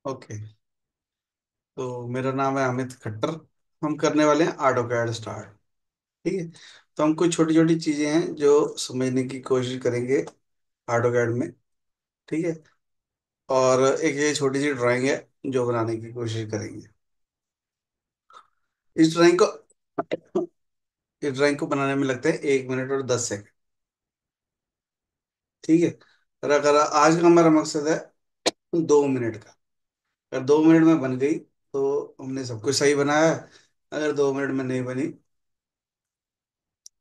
Okay. तो मेरा नाम है अमित खट्टर। हम करने वाले हैं ऑटो कैड स्टार्ट। ठीक है। तो हम कुछ छोटी छोटी चीजें हैं जो समझने की कोशिश करेंगे ऑटो कैड में। ठीक है। और एक ये छोटी सी ड्राइंग है जो बनाने की कोशिश करेंगे। इस ड्राइंग को इस ड्राइंग को बनाने में लगते हैं 1 मिनट और 10 सेकंड। ठीक है। और अगर आज का हमारा मकसद है 2 मिनट का। अगर 2 मिनट में बन गई तो हमने सब कुछ सही बनाया है। अगर 2 मिनट में नहीं बनी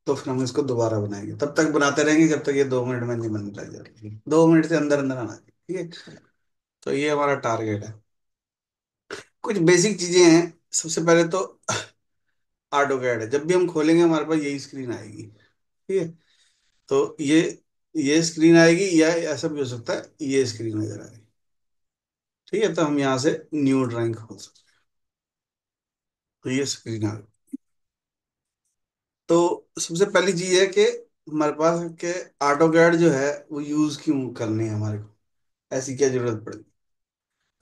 तो फिर हम इसको दोबारा बनाएंगे। तब तक बनाते रहेंगे जब तक ये 2 मिनट में नहीं बन जाएगी। 2 मिनट से अंदर अंदर आना चाहिए। ठीक है। तो ये हमारा टारगेट है। कुछ बेसिक चीजें हैं। सबसे पहले तो ऑटो कैड है। जब भी हम खोलेंगे हमारे पास यही स्क्रीन आएगी। ठीक है। तो ये स्क्रीन आएगी या ऐसा भी हो सकता है ये स्क्रीन नजर आएगी। ठीक है। तो हम यहाँ से न्यू ड्राइंग खोल सकते हैं। तो ये स्क्रीन आ गई। तो सबसे पहली चीज है कि हमारे पास के ऑटो कैड जो है वो यूज क्यों करनी है हमारे को, ऐसी क्या जरूरत पड़ी।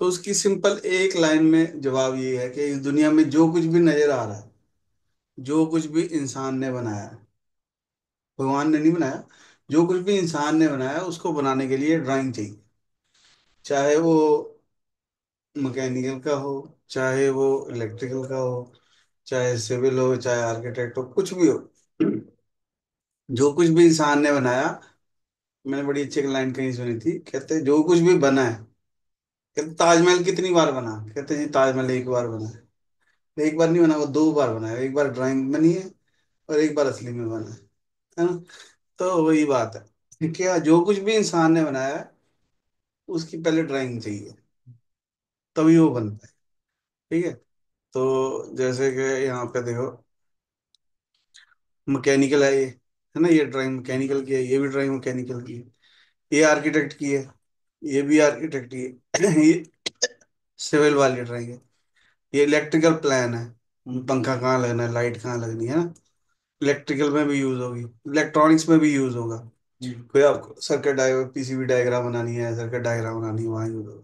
तो उसकी सिंपल एक लाइन में जवाब ये है कि इस दुनिया में जो कुछ भी नजर आ रहा है, जो कुछ भी इंसान ने बनाया है, भगवान ने नहीं बनाया, जो कुछ भी इंसान ने बनाया उसको बनाने के लिए ड्राइंग चाहिए। चाहे वो मैकेनिकल का हो, चाहे वो इलेक्ट्रिकल का हो, चाहे सिविल हो, चाहे आर्किटेक्ट हो, कुछ भी हो, जो कुछ भी इंसान ने बनाया। मैंने बड़ी अच्छी एक लाइन कहीं सुनी थी, कहते जो कुछ भी बना है, कहते ताजमहल कितनी बार बना, कहते जी ताजमहल एक बार बना है। एक बार नहीं बना, वो 2 बार बना है। एक बार ड्राइंग बनी है और एक बार असली में बना है ना। तो वही बात है कि जो कुछ भी इंसान ने बनाया है उसकी पहले ड्राइंग चाहिए, तभी वो बनता है। ठीक है। तो जैसे कि यहाँ पे देखो, मैकेनिकल है ये, है ना, ये ड्राइंग मैकेनिकल की है, ये भी ड्राइंग मैकेनिकल की है। ये आर्किटेक्ट की है, ये भी आर्किटेक्ट की है। ये सिविल वाली ड्राइंग है। ये इलेक्ट्रिकल प्लान है, पंखा कहाँ लगना है, लाइट कहाँ लगनी है ना। इलेक्ट्रिकल में भी यूज होगी, इलेक्ट्रॉनिक्स में भी यूज होगा। कोई आपको सर्किट डायग्राम, पीसीबी डायग्राम बनानी है, सर्किट डायग्राम बनानी है, वहाँ यूज होगा।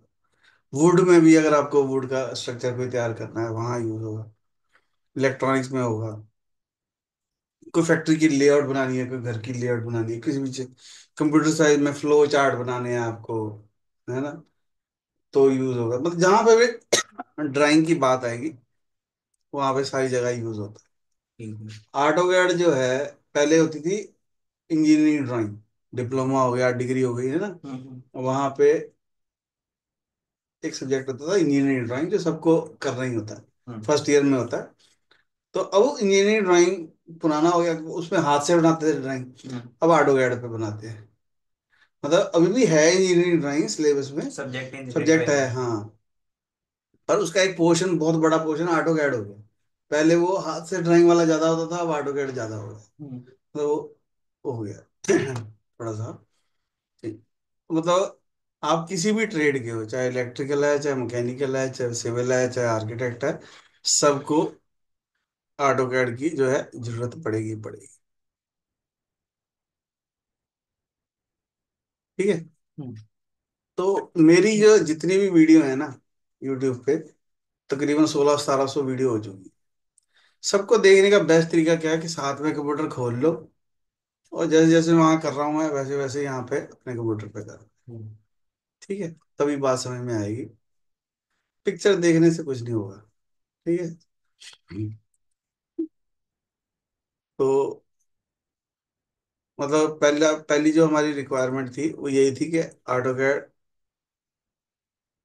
वुड में भी अगर आपको वुड का स्ट्रक्चर कोई तैयार करना है वहाँ यूज होगा। इलेक्ट्रॉनिक्स में होगा। कोई फैक्ट्री की लेआउट बनानी है, कोई घर की लेआउट बनानी है, किसी भी चीज, कंप्यूटर साइज में फ्लो चार्ट बनाने हैं आपको, है ना, तो यूज होगा। मतलब जहां पे भी ड्राइंग की बात आएगी वहां पे सारी जगह यूज होता है। आर्टोगैड जो है पहले होती थी इंजीनियरिंग ड्राइंग, डिप्लोमा हो गया, डिग्री हो गई, है ना। वहां पे एक सब्जेक्ट होता था इंजीनियरिंग ड्राइंग जो सबको करना ही होता है, फर्स्ट ईयर में होता है। तो अब वो इंजीनियरिंग ड्राइंग पुराना हो गया, उसमें हाथ से बनाते थे ड्राइंग, अब आर्टोगैड पे बनाते हैं। मतलब अभी भी है इंजीनियरिंग ड्राइंग सिलेबस में, सब्जेक्ट है हाँ। और उसका एक पोर्शन, बहुत बड़ा पोर्शन ऑटो कैड हो गया। पहले वो हाथ से ड्राइंग वाला ज्यादा होता था, अब ऑटो कैड ज्यादा हो गया। तो वो हो गया थोड़ा सा। ठीक। मतलब आप किसी भी ट्रेड के हो, चाहे इलेक्ट्रिकल है, चाहे मैकेनिकल है, चाहे सिविल है, चाहे आर्किटेक्ट है, सबको ऑटो कैड की जो है जरूरत पड़ेगी पड़ेगी। ठीक है। तो मेरी जो जितनी भी वीडियो है ना यूट्यूब पे, तकरीबन 1600-1700 वीडियो हो चुकी है। सबको देखने का बेस्ट तरीका क्या है कि साथ में कंप्यूटर खोल लो और जैसे जैसे वहां कर रहा हूँ मैं वैसे वैसे यहाँ पे अपने कंप्यूटर पे कर। ठीक है। तभी बात समझ में आएगी। पिक्चर देखने से कुछ नहीं होगा। ठीक है। तो मतलब पहली जो हमारी रिक्वायरमेंट थी वो यही थी कि ऑटो कैड,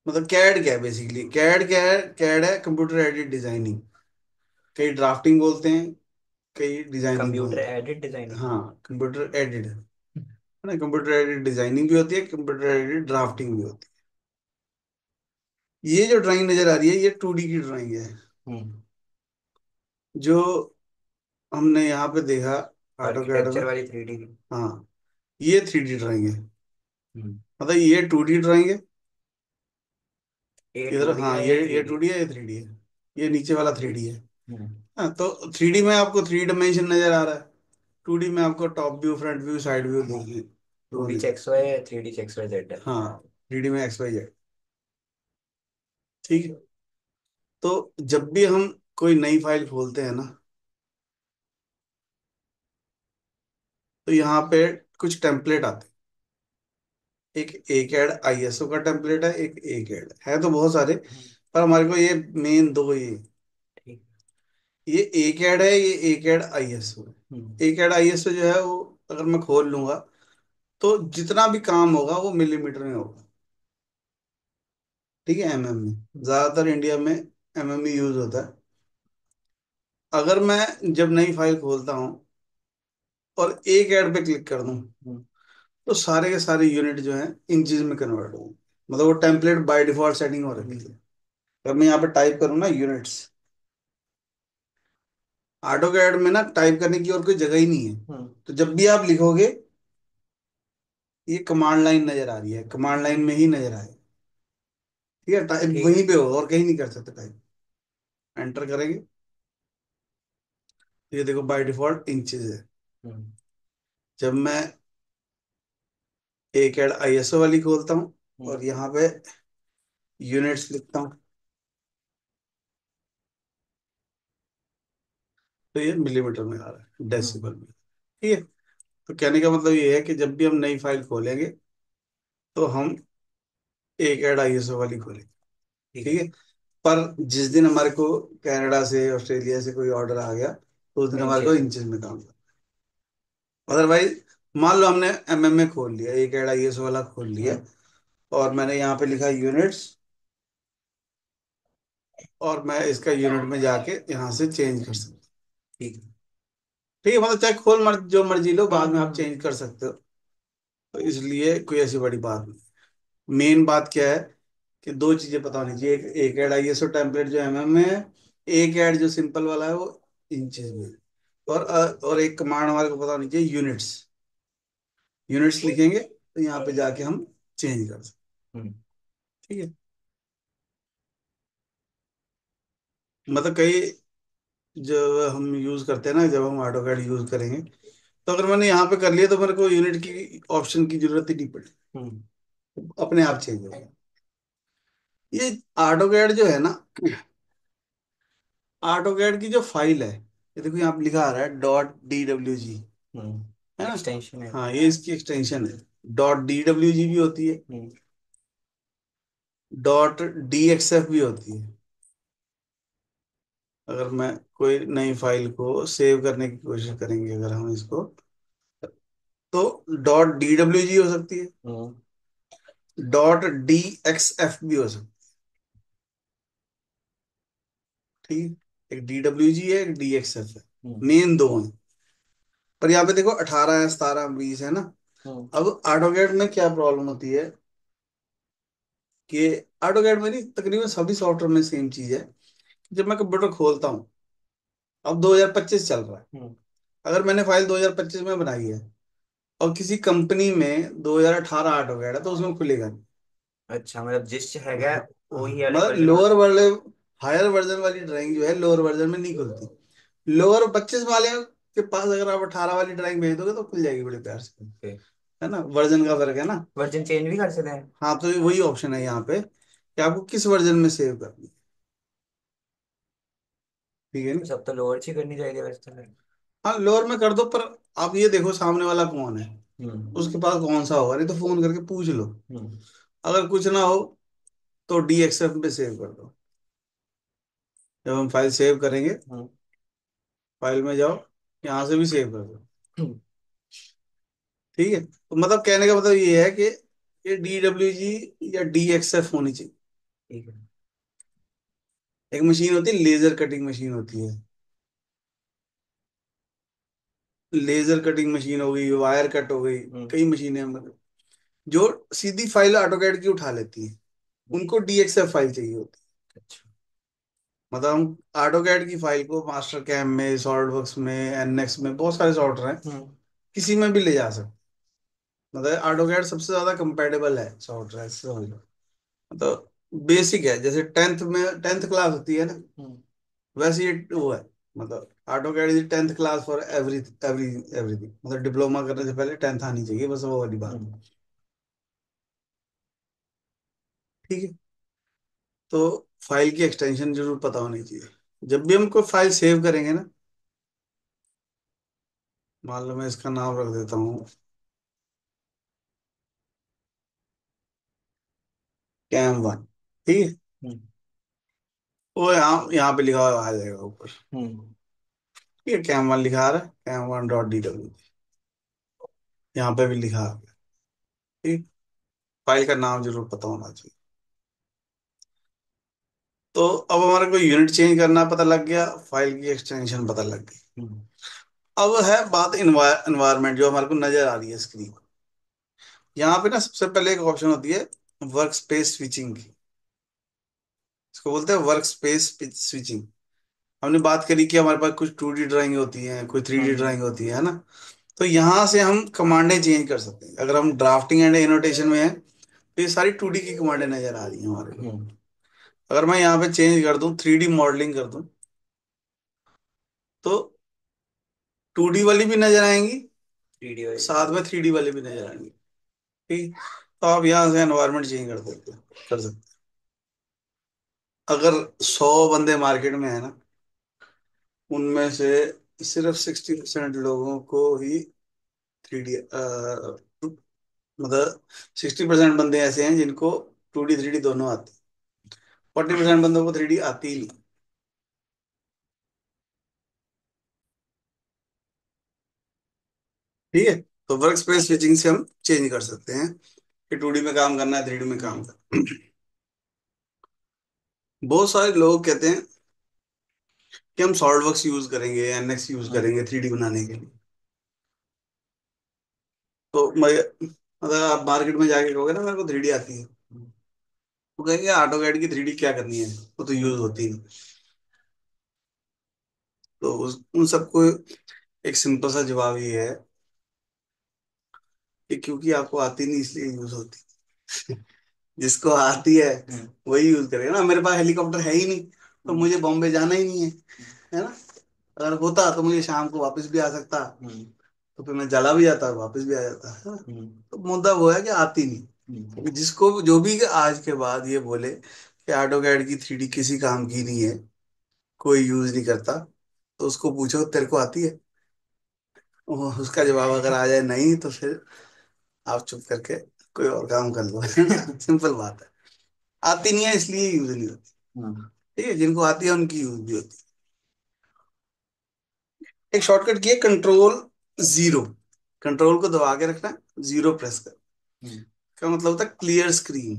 मतलब कैड क्या है, बेसिकली कैड क्या है, कैड है कंप्यूटर एडेड डिजाइनिंग। कई ड्राफ्टिंग बोलते हैं, कई डिजाइनिंग कंप्यूटर बोलते एडेड हैं। डिजाइनिंग। हाँ, कंप्यूटर एडेड है ना। कंप्यूटर एडेड डिजाइनिंग भी होती है, कंप्यूटर एडेड ड्राफ्टिंग भी होती है। ये जो ड्राइंग नजर आ रही है ये 2D की ड्राइंग है। हम्म। जो हमने यहाँ पे देखा ऑटो कैड में, आर्किटेक्चर वाली 3D की। हाँ, ये 3D ड्राइंग है। हम्म। मतलब ये 2D ड्राइंग है। ए इधर टू डी हाँ, है ये या थ्री ये डी 2D है, ये 3D है। ये नीचे वाला 3D है। हम्म। हाँ, तो 3D में आपको 3 डायमेंशन नजर आ रहा है। 2D में आपको top view, front view, side view दोगे, टू दो डी नजर। चेक्स वाई है, 3D चेक्स वाई जेड है। हाँ, 3D में XYZ। ठीक है। तो जब भी हम कोई नई फाइल खोलते हैं ना, तो यहाँ पे कुछ टेम्पलेट आते हैं। एक ऐड आईएसओ का टेम्पलेट है, एक ऐड है, तो बहुत सारे, पर हमारे को ये मेन दो ये, ठीक। ये एक ऐड है, ये एक ऐड आईएसओ है। एक ऐड आईएसओ जो है वो अगर मैं खोल लूंगा तो जितना भी काम होगा वो मिलीमीटर में होगा। ठीक है, एमएम में, ज्यादातर इंडिया में एमएम ही यूज होता है। अगर मैं जब नई फाइल खोलता हूँ और एक ऐड पे क्लिक कर दूं, तो सारे के सारे यूनिट जो हैं इंचज में कन्वर्ट होंगे। मतलब वो टेम्पलेट बाय डिफॉल्ट सेटिंग हो रखी है। अगर मैं यहाँ पे टाइप करूँ ना यूनिट्स, ऑटो कैड में ना टाइप करने की और कोई जगह ही नहीं है। तो जब भी आप लिखोगे, ये कमांड लाइन नजर आ रही है, कमांड लाइन में ही नजर आए। ठीक है, टाइप ठीक वहीं है। पे हो और कहीं नहीं कर सकते टाइप। एंटर करेंगे, ये देखो बाय डिफॉल्ट इंचज है। हम्म। जब मैं एक ऐड आईएसओ वाली खोलता हूँ और यहाँ पे यूनिट्स लिखता हूँ, तो ये मिलीमीटर में आ रहा है, डेसिबल में। ठीक है। तो कहने का मतलब ये है कि जब भी हम नई फाइल खोलेंगे तो हम एक ऐड आईएसओ वाली खोलेंगे। ठीक ठीक है। है। पर जिस दिन हमारे को कनाडा से, ऑस्ट्रेलिया से कोई ऑर्डर आ गया, तो उस दिन हमारे को इंचेस। इंचज में काम करना। अदरवाइज मान लो हमने एमएम में खोल लिया, एक ऐड आईएसओ वाला खोल लिया, और मैंने यहाँ पे लिखा यूनिट्स, और मैं इसका यूनिट में जाके यहाँ से चेंज कर सकता हूँ। ठीक है। ठीक है, मतलब चाहे खोल जो मर्जी लो, बाद में आप हम्म। चेंज कर सकते हो। तो इसलिए कोई ऐसी बड़ी बात नहीं। मेन बात क्या है कि दो चीजें पता होनी चाहिए, एक ऐड आईएसओ टेम्पलेट जो एमएम में है, एक ऐड जो सिंपल वाला है वो इंचेस में है। और एक कमांड हमारे को पता होनी चाहिए, यूनिट्स। यूनिट्स लिखेंगे तो यहाँ पे जाके हम चेंज कर सकते। हम्म। ठीक है। मतलब कई, जब हम यूज करते हैं ना, जब हम ऑटो कैड यूज करेंगे, तो अगर मैंने यहाँ पे कर लिया तो मेरे को यूनिट की ऑप्शन की जरूरत ही नहीं पड़ी, हम्म। अपने आप चेंज हो गया। ये ऑटो कैड जो है ना, ऑटो कैड की जो फाइल है, ये देखो यहाँ पे लिखा आ रहा है .dwg, है ना। एक्सटेंशन है। हाँ, ये इसकी एक्सटेंशन है। .dwg भी होती है, .dxf भी होती है। अगर मैं कोई नई फाइल को सेव करने की कोशिश करेंगे, अगर हम इसको, तो .dwg हो सकती है, .dxf भी हो सकती है। ठीक है, एक DWG है, एक DXF है, मेन दो हैं। पर यहाँ पे देखो 18 है, 17, 20 है ना। अब ऑटोकैड में क्या प्रॉब्लम होती है कि ऑटोकैड में नहीं, तकरीबन सभी सॉफ्टवेयर में सेम चीज है। जब मैं कंप्यूटर खोलता हूँ, अब 2025 चल रहा है, अगर मैंने फाइल 2025 में बनाई है और किसी कंपनी में 2018 ऑटोकैड है, तो उसमें खुलेगा नहीं। अच्छा, मतलब जिस हैगा हाँ, वही अलग मतलब वर्जन हो। लोअर वर्जन, हायर वर्जन वाली ड्राइंग जो है लोअर वर्जन में नहीं खुलती। लोअर 25 वाले के पास अगर आप 18 वाली ड्राइंग भेज दोगे तो खुल जाएगी बड़े प्यार से। ओके। है ना, वर्जन का फर्क है ना। वर्जन चेंज भी कर सकते हैं। हाँ, तो वही ऑप्शन है यहाँ पे कि आपको किस वर्जन में सेव करनी है। ठीक है ना। सब तो लोअर ही करनी चाहिए वैसे तो फिर। हाँ, लोअर में कर दो, पर आप ये देखो सामने वाला कौन है, हम्म। उसके पास कौन सा होगा, नहीं तो फोन करके पूछ लो। हम्म। अगर कुछ ना हो तो DXF पे सेव कर दो। जब हम फाइल सेव करेंगे, हम्म। फाइल में जाओ, यहाँ से भी सेव कर दो। हम्म। ठीक है, तो मतलब कहने का मतलब ये है कि ये DWG या DXF होनी चाहिए। ठीक है। एक मशीन होती है, लेजर कटिंग मशीन होती है। लेजर कटिंग मशीन हो गई, वायर कट हो गई, कई मशीनें हैं, मतलब जो सीधी फाइल ऑटोकैड की उठा लेती है, उनको DXF फाइल चाहिए होती है। अच्छा। मतलब हम ऑटोकैड की फाइल को मास्टर कैम में, सॉलिडवर्क्स में, एनएक्स में, बहुत सारे सॉफ्टवेयर हैं, किसी में भी ले जा सकते हैं। मतलब ऑटोकैड सबसे ज्यादा कंपेटेबल है सॉफ्टवेयर, ऐसे समझ लो। मतलब बेसिक है, जैसे टेंथ क्लास होती है ना, वैसे ये वो है। मतलब AutoCAD is 10th class for everything. मतलब डिप्लोमा करने से पहले 10th आनी चाहिए, बस वो वाली बात। ठीक है। तो फाइल की एक्सटेंशन जरूर पता होनी चाहिए। जब भी हम कोई फाइल सेव करेंगे ना, मान लो मैं इसका नाम रख देता हूँ कैम 1। ठीक है, हम्म। वो यहाँ यहाँ पे लिखा हुआ आ जाएगा ऊपर। हम्म। ठीक है, कैम 1 लिखा आ रहा है, Cam1.dw, यहाँ पे भी लिखा आ गया। ठीक, फाइल का नाम जरूर पता होना चाहिए। तो अब हमारे को यूनिट चेंज करना पता लग गया, फाइल की एक्सटेंशन पता लग गई। हम्म। अब है बात इन्वायरमेंट जो हमारे को नजर आ रही है स्क्रीन। यहाँ पे ना सबसे पहले एक ऑप्शन होती है वर्क स्पेस स्विचिंग की। इसको बोलते हैं वर्क स्पेस स्विचिंग। हमने बात करी कि हमारे पास कुछ 2D ड्राइंग होती है, कोई 3D ड्राइंग होती है ना। तो यहाँ से हम कमांडें चेंज कर सकते हैं। अगर हम ड्राफ्टिंग एंड एनोटेशन में है तो ये सारी 2D की कमांडें नजर आ रही हैं हमारे को। अगर मैं यहाँ पे चेंज कर दूं, 3D मॉडलिंग कर दूं, तो 2D वाली भी नजर आएंगी, 3D वाली। साथ में 3D वाली भी नजर आएंगी। ठीक, तो आप यहाँ से एनवायरनमेंट चेंज कर सकते हैं, कर सकते हैं। अगर 100 बंदे मार्केट में है ना, उनमें से सिर्फ 60% लोगों को ही 3D, मतलब 60% बंदे ऐसे हैं जिनको 2D 3D दोनों आते हैं। 40% बंदों को 3D आती ही नहीं। ठीक है, तो वर्क स्पेस स्विचिंग से हम चेंज कर सकते हैं कि 2D में काम करना है, 3D में काम करना है। बहुत सारे लोग कहते हैं कि हम सॉलिड वर्क्स यूज करेंगे, NX यूज करेंगे 3D बनाने के लिए। तो मैं, अगर आप मार्केट में जाके कहोगे ना मेरे को 3D आती है, वो कहेंगे ऑटो कैड की 3D क्या करनी है, वो तो यूज होती नहीं। तो उन सबको एक सिंपल सा जवाब ये है कि क्योंकि आपको आती नहीं इसलिए यूज होती। जिसको आती है वही यूज करेगा ना। मेरे पास हेलीकॉप्टर है ही नहीं, तो मुझे बॉम्बे जाना ही नहीं है ना। अगर होता तो मुझे शाम को वापस भी आ सकता, तो फिर मैं चला भी जाता और वापस भी आ जाता है ना। तो मुद्दा वो है कि आती नहीं। जिसको जो भी आज के बाद ये बोले कि ऑटो कैड की 3D किसी काम की नहीं है, कोई यूज नहीं करता, तो उसको पूछो तेरे को आती है, उसका जवाब अगर आ जाए नहीं, तो फिर आप चुप करके कोई और काम कर लो। सिंपल बात है। आती नहीं है इसलिए यूज नहीं होती। ठीक है, जिनको आती है उनकी यूज भी होती है। एक शॉर्टकट की है Ctrl 0। कंट्रोल को दबा के रखना, 0 प्रेस कर, का मतलब होता है clear screen.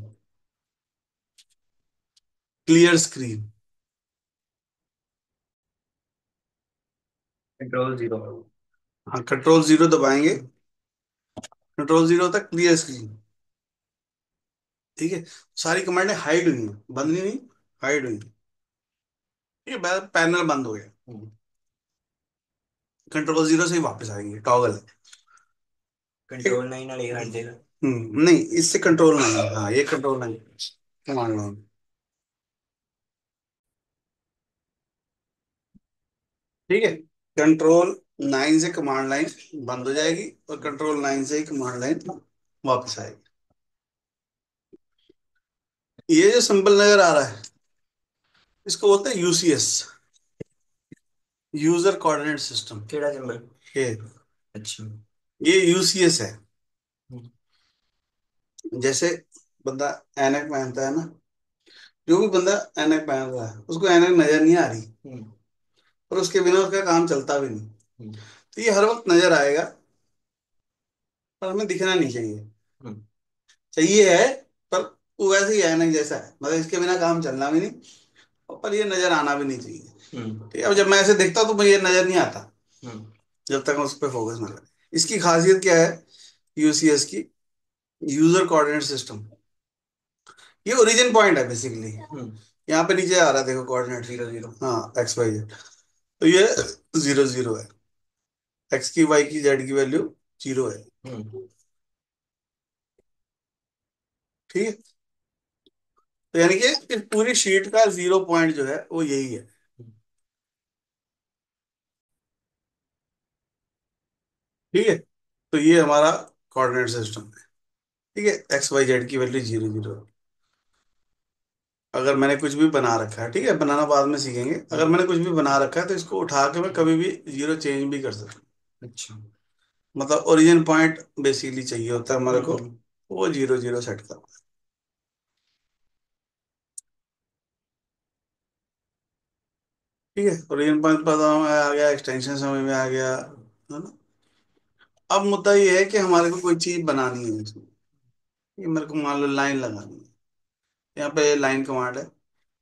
Clear screen. Control 0। हाँ, Ctrl 0 दबाएंगे, Ctrl 0 होता है क्लियर स्क्रीन। ठीक है, सारी कमांडें हाइड हुई हैं, बंद नहीं हुई, हाइड हुई। ठीक है, पैनल बंद हो गया, Ctrl 0 से ही वापस आएंगे, टॉगल है। Control 9 वाली हट देगा। नहीं, इससे कंट्रोल 9, हाँ ये Ctrl 9 कमांड। ठीक है, Ctrl 9 से कमांड लाइन बंद हो जाएगी और Ctrl 9 से ही कमांड लाइन वापस आएगी। ये जो सिंबल नजर आ रहा है, इसको बोलते हैं UCS, यूजर कोऑर्डिनेट सिस्टम। केड़ा सिंबल? ये अच्छा। ये UCS है। हम्म। जैसे बंदा ऐनक पहनता है ना, जो भी बंदा ऐनक पहन रहा है उसको ऐनक नजर नहीं आ रही, और उसके बिना उसका काम चलता भी नहीं। तो ये हर वक्त नजर आएगा, पर हमें दिखना नहीं चाहिए। चाहिए है, पर वो वैसे ही ऐनक जैसा है, मतलब इसके बिना काम चलना भी नहीं, और पर ये नजर आना भी नहीं चाहिए। ठीक है, अब जब मैं ऐसे देखता हूँ तो मुझे ये नजर नहीं आता, जब तक मैं उस पर फोकस ना करें। इसकी खासियत क्या है UCS की? User coordinate system. ये ओरिजिन पॉइंट है बेसिकली। यहाँ पे नीचे आ रहा है देखो, कोऑर्डिनेट 0 0, हाँ XYZ। तो ये 0 0 है, X की, Y की, Z की वैल्यू 0 है। ठीक है, तो यानी कि इस पूरी शीट का 0 पॉइंट जो है वो यही है। ठीक है, तो ये हमारा कोऑर्डिनेट सिस्टम है। ठीक है, XYZ की वैल्यू 0 0। अगर मैंने कुछ भी बना रखा है, ठीक है, बनाना बाद में सीखेंगे, अगर मैंने कुछ भी बना रखा है तो इसको उठा के मैं कभी भी जीरो चेंज भी कर सकता हूँ। अच्छा। मतलब ओरिजिन पॉइंट बेसिकली चाहिए होता है हमारे को, हम्म। वो जीरो जीरो सेट कर। ठीक है, ओरिजिन पॉइंट पता हमें आ गया, एक्सटेंशन समझ में आ गया, है ना। अब मुद्दा ये है कि हमारे को कोई चीज बनानी है इसमें। ये मेरे को मान लो लाइन लगानी है, यहाँ पे लाइन कमांड है,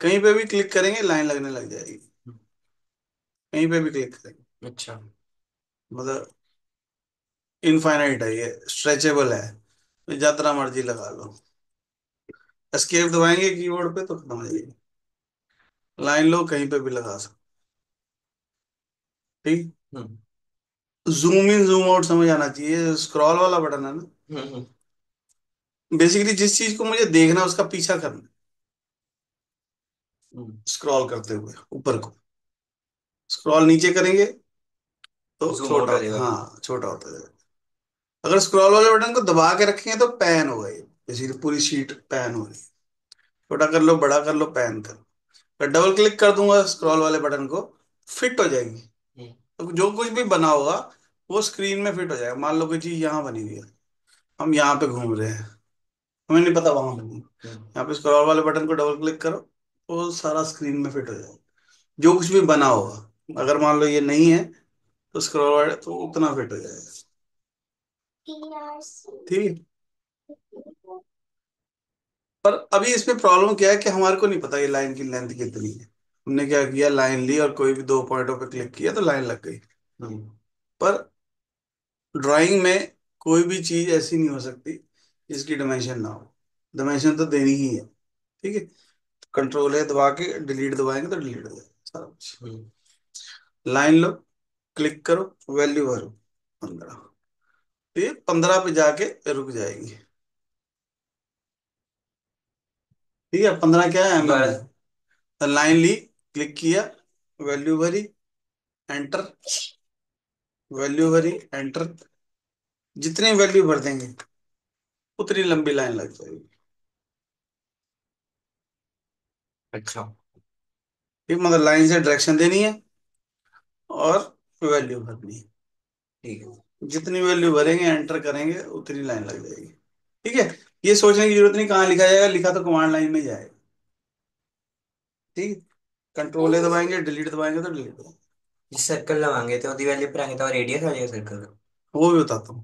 कहीं पे भी क्लिक करेंगे लाइन लगने लग जाएगी, कहीं पे भी क्लिक करेंगे। अच्छा। मतलब इनफाइनाइट है, ये स्ट्रेचेबल है, तो जितना मर्जी लगा लो। एस्केप दबाएंगे कीबोर्ड पे तो खत्म हो जाएगी, लाइन लो कहीं पे भी लगा सकते। ठीक। हम्म। जूम इन जूम आउट समझ आना चाहिए, स्क्रॉल वाला बटन है ना, हम्म। बेसिकली जिस चीज को मुझे देखना है उसका पीछा करना, हम्म। स्क्रॉल करते हुए ऊपर को, स्क्रॉल नीचे करेंगे तो जूम आउट छोटा, हो जाएगा। हाँ छोटा होता है। अगर स्क्रॉल वाले बटन को दबा के रखेंगे तो पैन होगा, ये बेसिकली पूरी शीट पैन हो रही है। छोटा कर लो, बड़ा कर लो, पैन कर लो। अगर डबल क्लिक कर दूंगा स्क्रॉल वाले बटन को, फिट हो जाएगी। हम्म। तो जो कुछ भी बना होगा वो स्क्रीन में फिट हो जाएगा। मान लो कोई चीज यहाँ बनी हुई है, हम यहाँ पे घूम रहे हैं, हमें नहीं पता वहां बनी है। यहाँ पे स्क्रॉल वाले बटन को डबल क्लिक करो तो सारा स्क्रीन में फिट हो जाएगा, जो कुछ भी बना होगा। अगर मान लो ये नहीं है तो स्क्रॉल वाले तो उतना फिट हो जाएगा। ठीक है। पर अभी इसमें प्रॉब्लम क्या है कि हमारे को नहीं पता ये लाइन की लेंथ कितनी है। हमने क्या किया, लाइन ली और कोई भी दो पॉइंटों पे क्लिक किया तो लाइन लग गई। हम्म। पर ड्राइंग में कोई भी चीज ऐसी नहीं हो सकती जिसकी डायमेंशन ना हो, डायमेंशन तो देनी ही है। ठीक है, कंट्रोल है दबा के डिलीट दबाएंगे तो डिलीट हो जाएगा सारा कुछ। हम्म। लाइन लो, क्लिक करो, वैल्यू भरो 15, तो ये 15 पे जाके रुक जाएगी। ठीक है, 15 क्या है, एमएम दोबारा। है। लाइन ली, क्लिक किया, वैल्यू भरी, एंटर, वैल्यू भरी, एंटर, जितनी वैल्यू भर देंगे उतनी लंबी लाइन लग जाएगी। अच्छा। ठीक, मतलब लाइन से डायरेक्शन देनी है और वैल्यू भरनी है, ठीक है। जितनी वैल्यू भरेंगे एंटर करेंगे उतनी लाइन लग जाएगी। ठीक है, ये सोचने की जरूरत नहीं कहाँ लिखा जाएगा, लिखा तो कमांड लाइन में ही जाएगा। ठीक, कंट्रोल ए दबाएंगे, डिलीट दबाएंगे तो डिलीट हो, जिस सर्कल लगाएंगे तो ਉਹਦੀ वैल्यू पर आएंगे तो रेडियस आ जाएगा सर्कल का। वो भी बताता हूँ।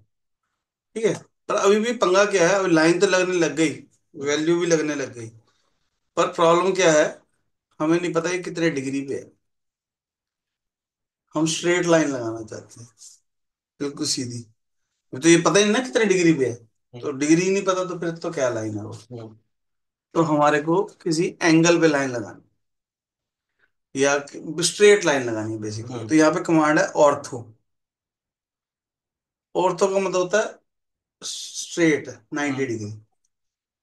ठीक है, पर अभी भी पंगा क्या है, अभी लाइन तो लगने लग गई, वैल्यू भी लगने लग गई, पर प्रॉब्लम क्या है, हमें नहीं पता ये कितने डिग्री पे है। हम स्ट्रेट लाइन लगाना चाहते हैं, बिल्कुल सीधी। तो ये पता ही नहीं ना कितने डिग्री पे है, तो डिग्री ही नहीं पता तो फिर तो क्या लाइन है वो। हम्म। तो हमारे को किसी एंगल पे लाइन लगानी या स्ट्रेट लाइन लगानी है बेसिकली, हम्म। तो यहाँ पे कमांड है ऑर्थो। ऑर्थो का मतलब होता है स्ट्रेट 90 डिग्री।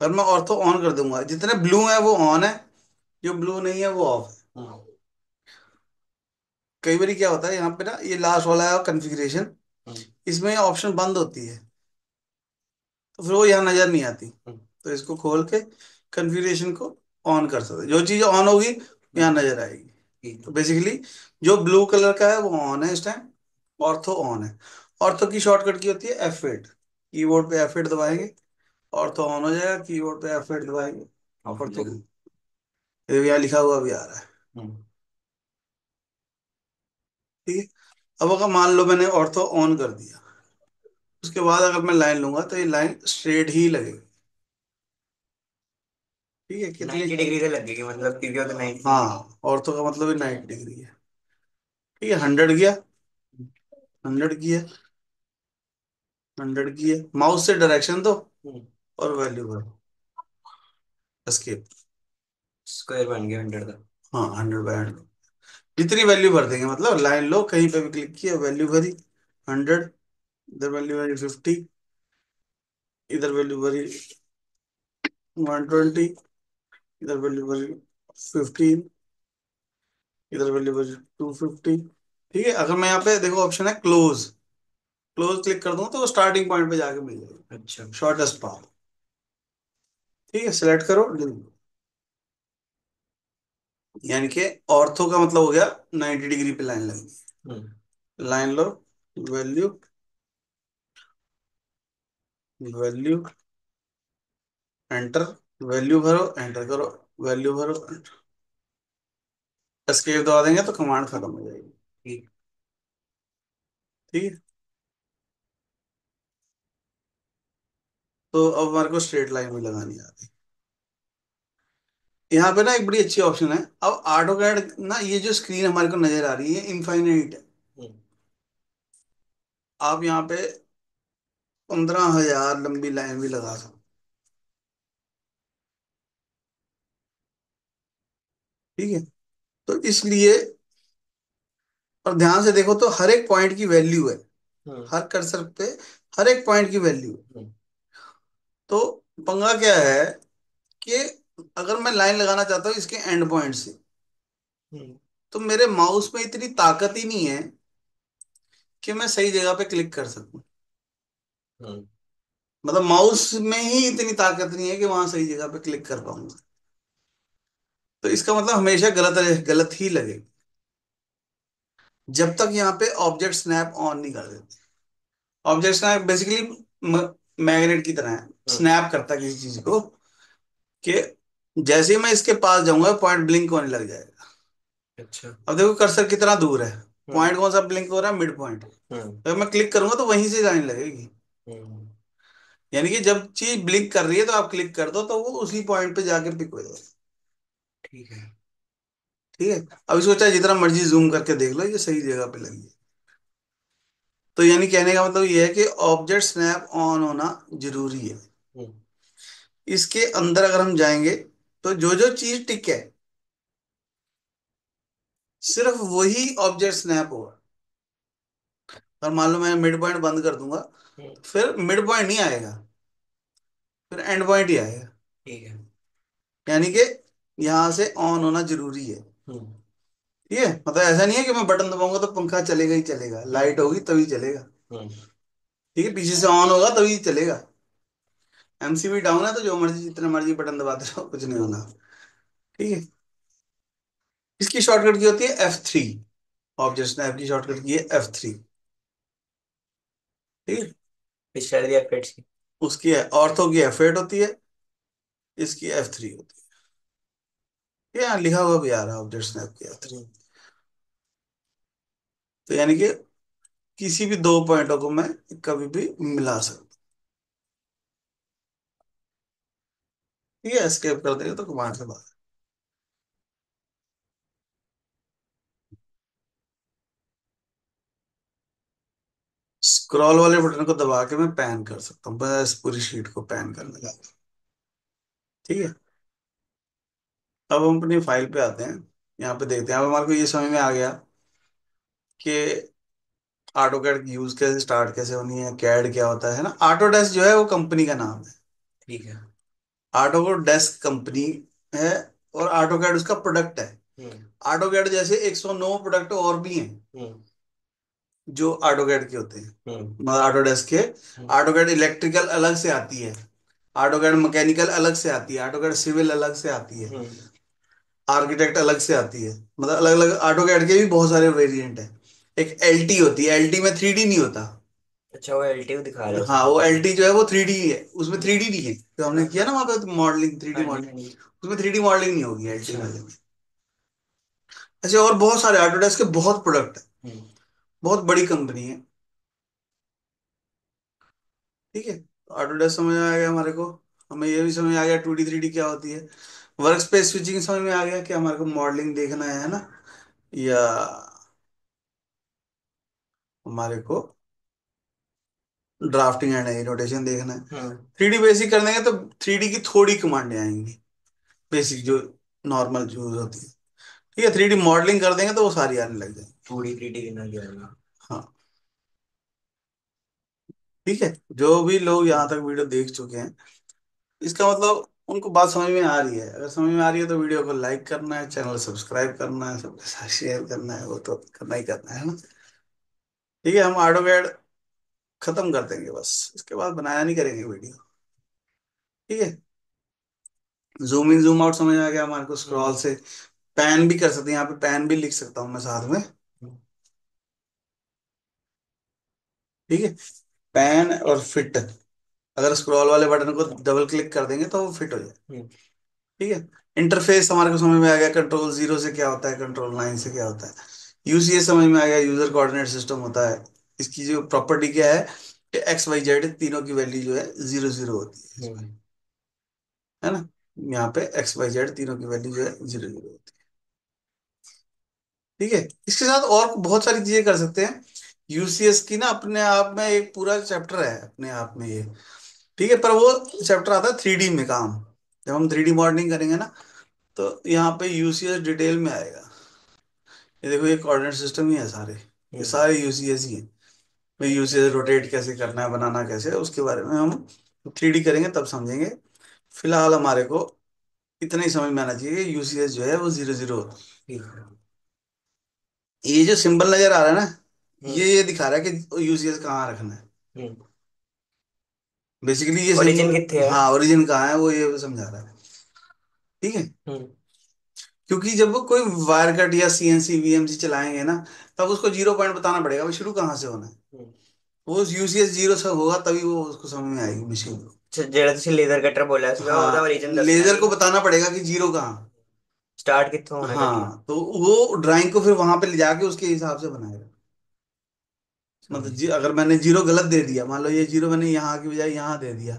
अगर मैं ऑर्थो ऑन कर दूंगा, जितने ब्लू है वो ऑन है, जो ब्लू नहीं है वो ऑफ है। हम्म। कई बार क्या होता है यहाँ पे ना, ये लास्ट वाला है कॉन्फ़िगरेशन, हम्म। इसमें ऑप्शन बंद होती है तो फिर वो यहाँ नजर नहीं आती। हम्म। तो इसको खोल के कॉन्फ़िगरेशन को ऑन कर सकते हैं। जो चीज ऑन होगी यहाँ नजर आएगी। ठीक तो है। बेसिकली जो ब्लू कलर का है वो ऑन है इस टाइम, ऑर्थो ऑन है। ऑर्थो की शॉर्टकट की होती है F8, कीबोर्ड पे F8 दबाएंगे, ऑर्थो ऑन हो जाएगा, कीबोर्ड पे F8 दबाएंगे, ऑफ हो ऑर्थो। जाएगा। ये यहाँ लिखा हुआ भी आ रहा है। हम्म। ठीक है, अब अगर मान लो मैंने ऑर्थो ऑन कर दिया, उसके बाद अगर मैं लाइन लूंगा तो ये लाइन स्ट्रेट ही लगेगी। ठीक है, कितनी, 90 डिग्री से लगेगी मतलब क्योंकि वो तो 90। हाँ ऑर्थो का मतलब ही 90 डिग्री है। ठीक है, 100 किया, 100 किया, 100 किया, माउस से डायरेक्शन दो और वैल्यू भरो, एस्केप। स्क्वायर बन गया 100 का। हाँ 100/100, जितनी वैल्यू भर देंगे, मतलब लाइन लो कहीं पे भी क्लिक किया, वैल्यू भरी 100, इधर वैल्यू भरी 50, इधर वैल्यू भरी 120, इधर वैल्यू भरी 15, इधर वैल्यू भरी 250। ठीक है, अगर मैं यहाँ पे देखो ऑप्शन है क्लोज, क्लोज क्लिक कर दूंगा तो वो स्टार्टिंग पॉइंट पे जाके मिल जाएगी, अच्छा। Shortest path. ठीक है, सिलेक्ट करो delete। यानी कि ऑर्थो का मतलब हो गया 90 डिग्री पे लाइन लगनी हम्म। है। लाइन लो, वैल्यू, वैल्यू, एंटर, वैल्यू भरो, एंटर करो, वैल्यू भरो, एस्केप दबा देंगे तो कमांड खत्म हो जाएगी। ठीक। ठीक है। तो अब हमारे को स्ट्रेट लाइन भी लगानी आती है। यहाँ पे ना एक बड़ी अच्छी ऑप्शन है। अब ऑटो कैड ना, ये जो स्क्रीन हमारे को नजर आ रही है इनफाइनाइट है। हम्म। आप यहाँ पे 15,000 लंबी लाइन भी लगा सकते। ठीक है। तो इसलिए, और ध्यान से देखो तो हर एक पॉइंट की वैल्यू है। हम्म। हर कर्सर पे हर एक पॉइंट की वैल्यू है। हम्म। तो पंगा क्या है कि अगर मैं लाइन लगाना चाहता हूँ इसके एंड पॉइंट से, हम्म। तो मेरे माउस में इतनी ताकत ही नहीं है कि मैं सही जगह पे क्लिक कर सकूं। हम्म। मतलब माउस में ही इतनी ताकत नहीं है कि वहां सही जगह पे क्लिक कर पाऊंगा। तो इसका मतलब हमेशा गलत गलत ही लगेगा जब तक यहाँ पे ऑब्जेक्ट स्नैप ऑन नहीं कर देते। ऑब्जेक्ट स्नैप बेसिकली मैग्नेट की तरह है, हम्म। स्नैप करता है किसी चीज को, कि जैसे ही मैं इसके पास जाऊंगा पॉइंट ब्लिंक होने लग जाएगा। अच्छा। अब देखो कर्सर कितना दूर है, हम्म। पॉइंट कौन सा ब्लिंक हो रहा है, मिड पॉइंट। हम्म। अगर मैं क्लिक करूंगा तो वहीं से लाइन लगेगी। हम्म। यानी कि जब चीज ब्लिंक कर रही है तो आप क्लिक कर दो तो वो उसी पॉइंट पे जाके पिक हो जाएगा। ठीक है। ठीक है। अब इसको चाहे जितना मर्जी जूम करके देख लो, ये सही जगह पे लगी है। तो यानी कहने का मतलब ये है कि ऑब्जेक्ट स्नैप ऑन होना जरूरी है। हम्म। इसके अंदर अगर हम जाएंगे तो जो जो चीज टिक है सिर्फ वही ऑब्जेक्ट स्नैप होगा। और मान लो मैं मिड पॉइंट बंद कर दूंगा, हम्म। तो फिर मिड पॉइंट नहीं आएगा, फिर एंड पॉइंट ही आएगा। ठीक है। यानी कि यहां से ऑन होना जरूरी है। हम्म। ठीक है। मतलब ऐसा नहीं है कि मैं बटन दबाऊंगा तो पंखा चलेगा ही चलेगा, लाइट हम्म। होगी तभी चलेगा। हम्म। ठीक है, पीछे से ऑन होगा तभी चलेगा। एमसीबी डाउन है तो जो मर्जी जितने मर्जी बटन दबाते रहो कुछ नहीं होना। ठीक है। इसकी शॉर्टकट की होती है F3। ऑब्जेक्ट स्नैप की शॉर्टकट की है F3। ठीक है। पिछले दिया फिट की। उसकी है ऑर्थो की F8 होती है, इसकी F3 होती है। यहाँ लिखा हुआ भी आ रहा है ऑब्जेक्ट स्नैप की F3। हम्म। तो यानी कि किसी भी दो पॉइंटों को मैं कभी भी मिला सकता हूँ। ठीक है। एस्केप कर देगा तो कमांड से बाहर। स्क्रॉल वाले बटन को दबा के मैं पैन कर सकता हूँ, बस पूरी शीट को पैन करने का। ठीक है। अब हम अपनी फाइल पे आते हैं। यहाँ पे देखते हैं, अब हमारे को ये समझ में आ गया कि ऑटो कैड यूज कैसे, स्टार्ट कैसे होनी है, कैड क्या होता है ना। ऑटोडेस्क जो है वो कंपनी का नाम है। ठीक है। ऑटोडेस्क कंपनी है, और ऑटो कैड उसका प्रोडक्ट है। हम्म। ऑटो कैड जैसे 109 प्रोडक्ट और भी हैं हम्म। जो ऑटो कैड के होते हैं, हम्म। मतलब ऑटोडेस्क के। हम्म। ऑटो कैड इलेक्ट्रिकल अलग से आती है, ऑटो कैड मैकेनिकल अलग से आती है, ऑटो कैड सिविल अलग से आती है, हम्म। आर्किटेक्ट अलग से आती है। मतलब अलग अलग ऑटो कैड के भी बहुत सारे वेरिएंट है। एक एलटी होती है, एलटी में 3D नहीं होता। अच्छा, वो एलटीव दिखा रहा है हाँ, उसमें वो फोटो में। एलटी जो है वो 3D है, उसमें 3D नहीं है। तो हमने हाँ किया ना वहां पे मॉडलिंग, 3D हाँ जी, हाँ मॉडलिंग, जी। उसमें 3D मॉडलिंग नहीं होगी एलटी अच्छा। में। ऐसे और बहुत सारे ऑटोडेस्क के बहुत प्रोडक्ट है, हम्म। बहुत बड़ी कंपनी है। ठीक है। ऑटोडेस्क समझ में आ गया हमारे को। हमें ये भी समझ में आ गया 2D 3D क्या होती है। वर्क स्पेस स्विचिंग समझ में आ गया कि हमारे को मॉडलिंग देखना है ना, या हमारे को ड्राफ्टिंग एंड एनोटेशन देखना है। हम्म। 3D बेसिक कर देंगे तो 3D की थोड़ी कमांडें आएंगी, बेसिक जो नॉर्मल यूज होती है। ठीक है। 3D मॉडलिंग कर देंगे तो वो सारी आने लग जाएंगी। 2D 3D गिना जाएगा। हाँ। ठीक है। जो भी लोग यहाँ तक वीडियो देख चुके हैं, इसका मतलब उनको बात समझ में आ रही है। अगर समझ में आ रही है तो वीडियो को लाइक करना है, चैनल सब्सक्राइब करना है, सबके साथ शेयर करना है, वो तो करना ही करना है ना। ठीक है। हम ऑटो कैड खत्म कर देंगे बस, इसके बाद बनाया नहीं करेंगे वीडियो। ठीक है। जूम इन जूम आउट समझ आ गया हमारे को, स्क्रॉल हम्म। से पैन भी कर सकते हैं, यहाँ पे पैन भी लिख सकता हूँ मैं साथ में। ठीक है, पैन और फिट, अगर स्क्रॉल वाले बटन को डबल क्लिक कर देंगे तो वो फिट हो जाए। ठीक है, इंटरफेस हमारे को समझ में आ गया, कंट्रोल जीरो से क्या होता है, कंट्रोल नाइन से क्या होता है। यूसीएस समझ में आ गया, यूजर कोऑर्डिनेट सिस्टम होता है। इसकी जो प्रॉपर्टी क्या है कि एक्स वाई जेड तीनों की वैल्यू जो है जीरो जीरो होती है इसमें, है ना। यहाँ पे एक्स वाई जेड तीनों की वैल्यू जो है जीरो जीरो होती है। ठीक है, इसके साथ और बहुत सारी चीजें कर सकते हैं। यूसीएस की ना अपने आप में एक पूरा चैप्टर है अपने आप में ये। ठीक है, पर वो चैप्टर आता है थ्री डी में काम, जब हम थ्री डी मॉडलिंग करेंगे ना, तो यहाँ पे यूसीएस डिटेल में आएगा। ये देखो, ये कोऑर्डिनेट सिस्टम ही है सारे, ये सारे यूसीएस ही है। भाई यूसीएस रोटेट कैसे करना है, बनाना कैसे है, उसके बारे में हम थ्री डी करेंगे तब समझेंगे। फिलहाल हमारे को इतना ही समझ में आना चाहिए कि यूसीएस जो है वो जीरो जीरो होता है। ये जो सिंबल नजर आ रहा है ना, ये दिखा रहा है कि यूसीएस कहाँ रखना है। बेसिकली ये ओरिजिन सिंबल, कितने है? हाँ ओरिजिन कहाँ है वो ये समझा रहा है। ठीक है, क्योंकि जब वो कोई वायर कट या सीएनसी वीएमसी चलाएंगे ना, तब उसको जीरो पॉइंट बताना पड़ेगा, वो शुरू कहाँ से होना है। वो यूसीएस जीरो से होगा तभी वो उसको समझ में आएगी मशीन को। ਜਿਹੜਾ ਤੁਸੀਂ ਲੇਜ਼ਰ ਕਟਰ ਬੋਲਿਆ ਸੀਗਾ ਉਹਦਾ हाँ, origin ਦੱਸਣਾ लेजर कि को बताना पड़ेगा कि जीरो कहाँ। स्टार्ट कित्थों होना कटिंग। हाँ, तो वो ड्राइंग को फिर वहां पे ले जाके उसके हिसाब से बनाएगा। मतलब अगर मैंने जीरो गलत दे दिया, मान लो ये जीरो मैंने यहाँ की बजाय यहाँ दे दिया,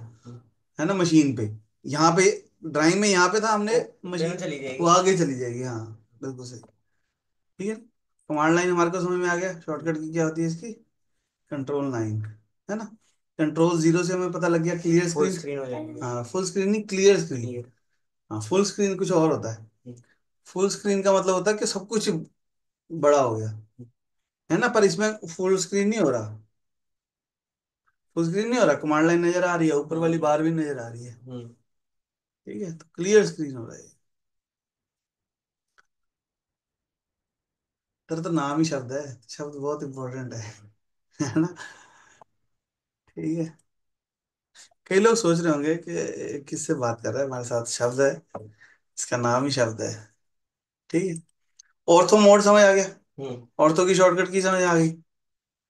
है ना मशीन पे, यहाँ पे ड्राइंग में यहाँ पे था हमने, मशीन चली वो जाएगी। आगे चली जाएगी। हाँ, बिल्कुल सही। ठीक है, कमांड लाइन हमारे को समझ में आ गया, शॉर्टकट की क्या होती है इसकी, कंट्रोल नाइन, है ना। कंट्रोल जीरो से हमें पता लग गया क्लियर फुल स्क्रीन। स्क्रीन हो जाएगी। हाँ, फुल स्क्रीन नहीं, क्लियर स्क्रीन। क्लियर। हाँ, फुल स्क्रीन कुछ और होता है। फुल स्क्रीन का मतलब होता है कि सब कुछ बड़ा हो गया, है ना, पर इसमें फुल स्क्रीन नहीं हो रहा। फुल स्क्रीन नहीं हो रहा, कमांड लाइन नजर आ रही है, ऊपर वाली बार भी नजर आ रही है। ठीक है, तो क्लियर स्क्रीन हो रहा है। तेरा तो नाम ही शब्द है, शब्द बहुत इंपॉर्टेंट है। है ना। ठीक है, कई लोग सोच रहे होंगे कि किससे बात कर रहा है, हमारे साथ शब्द है, इसका नाम ही शब्द है। ठीक है, ऑर्थो मोड समझ आ गया, ऑर्थो की शॉर्टकट की समझ आ गई।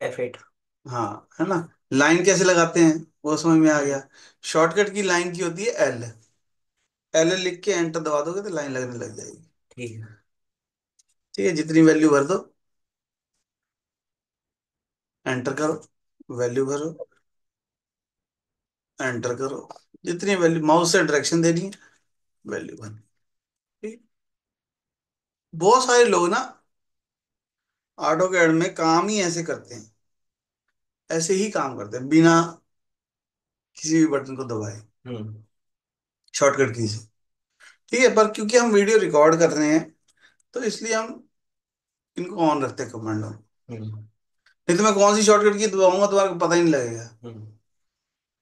F8। हाँ, है ना। लाइन कैसे लगाते हैं वो समझ में आ गया। शॉर्टकट की लाइन की होती है एल, एल लिख के एंटर दबा दोगे तो लाइन लगने लग जाएगी। ठीक है। ठीक है, जितनी वैल्यू भर दो, एंटर करो, वैल्यू भरो, एंटर करो, जितनी वैल्यू माउस से डायरेक्शन देनी है, वैल्यू भरनी। ठीक। बहुत सारे लोग ना ऑटो कैड में काम ही ऐसे करते हैं, ऐसे ही काम करते हैं बिना किसी भी बटन को दबाए, शॉर्टकट की से। ठीक है, पर क्योंकि हम वीडियो रिकॉर्ड कर रहे हैं तो इसलिए हम इनको ऑन रखते हैं कमांडो। नहीं तो मैं कौन सी शॉर्टकट की दबाऊंगा तुम्हारे को पता ही नहीं लगेगा,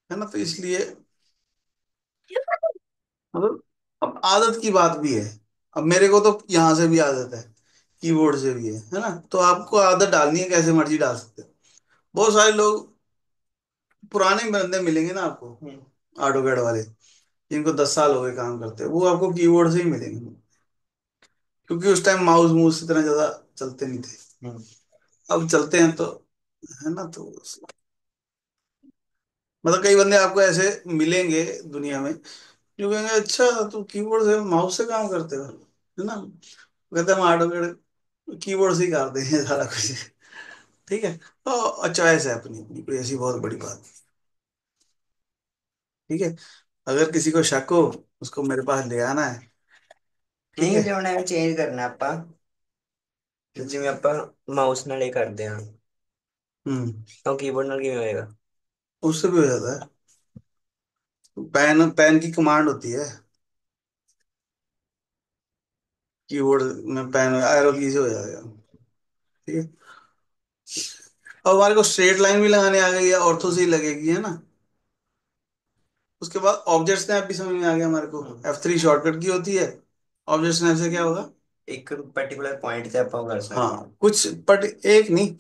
है ना। तो इसलिए मतलब अब आदत की बात भी है। अब मेरे को तो यहाँ से भी आदत है, कीबोर्ड से भी है ना। तो आपको आदत डालनी है, कैसे मर्जी डाल सकते हो। बहुत सारे लोग पुराने बंदे मिलेंगे ना आपको, ऑटो कैड वाले, जिनको 10 साल हो गए काम करते, वो आपको कीबोर्ड से ही मिलेंगे, क्योंकि उस टाइम माउस मूस इतना ज्यादा चलते नहीं थे। अब चलते हैं तो, है ना। तो मतलब कई बंदे आपको ऐसे मिलेंगे दुनिया में जो कहेंगे अच्छा तू कीबोर्ड से माउस से काम करते हो, है ना। कहते हैं हम ऑटो कीबोर्ड से ही करते हैं सारा कुछ। ठीक है, तो चॉइस है अपनी अपनी, कोई ऐसी बहुत बड़ी बात नहीं। ठीक है, अगर किसी को शक हो उसको मेरे पास ले आना है। ठीक ਨਹੀਂ है। ਲਿਆਉਣਾ ਚੇਂਜ ਕਰਨਾ ਆਪਾਂ ਜਿਵੇਂ ਆਪਾਂ ਮਾਊਸ ਨਾਲ ਹੀ ਕਰਦੇ ਹਾਂ ਤਾਂ ਕੀਬੋਰਡ ਨਾਲ ਕਿਵੇਂ ਹੋਏਗਾ। उससे भी हो जाता है, पैन पैन की कमांड होती है, कीबोर्ड में पैन एरो की से हो जाएगा। ठीक है, अब हमारे को स्ट्रेट लाइन भी लगाने आ गई है, ऑर्थो से ही लगेगी, है ना। उसके बाद ऑब्जेक्ट स्नैप भी समझ में आ गया हमारे को, F3 शॉर्टकट की होती है। ऑब्जेक्ट स्नैप से क्या होगा, ਇੱਕ पर्टिकुलर पॉइंट ਤੇ ਆਪਾਂ ਉਹ ਕਰ ਸਕਦੇ ਹਾਂ। हाँ कुछ बट एक नहीं,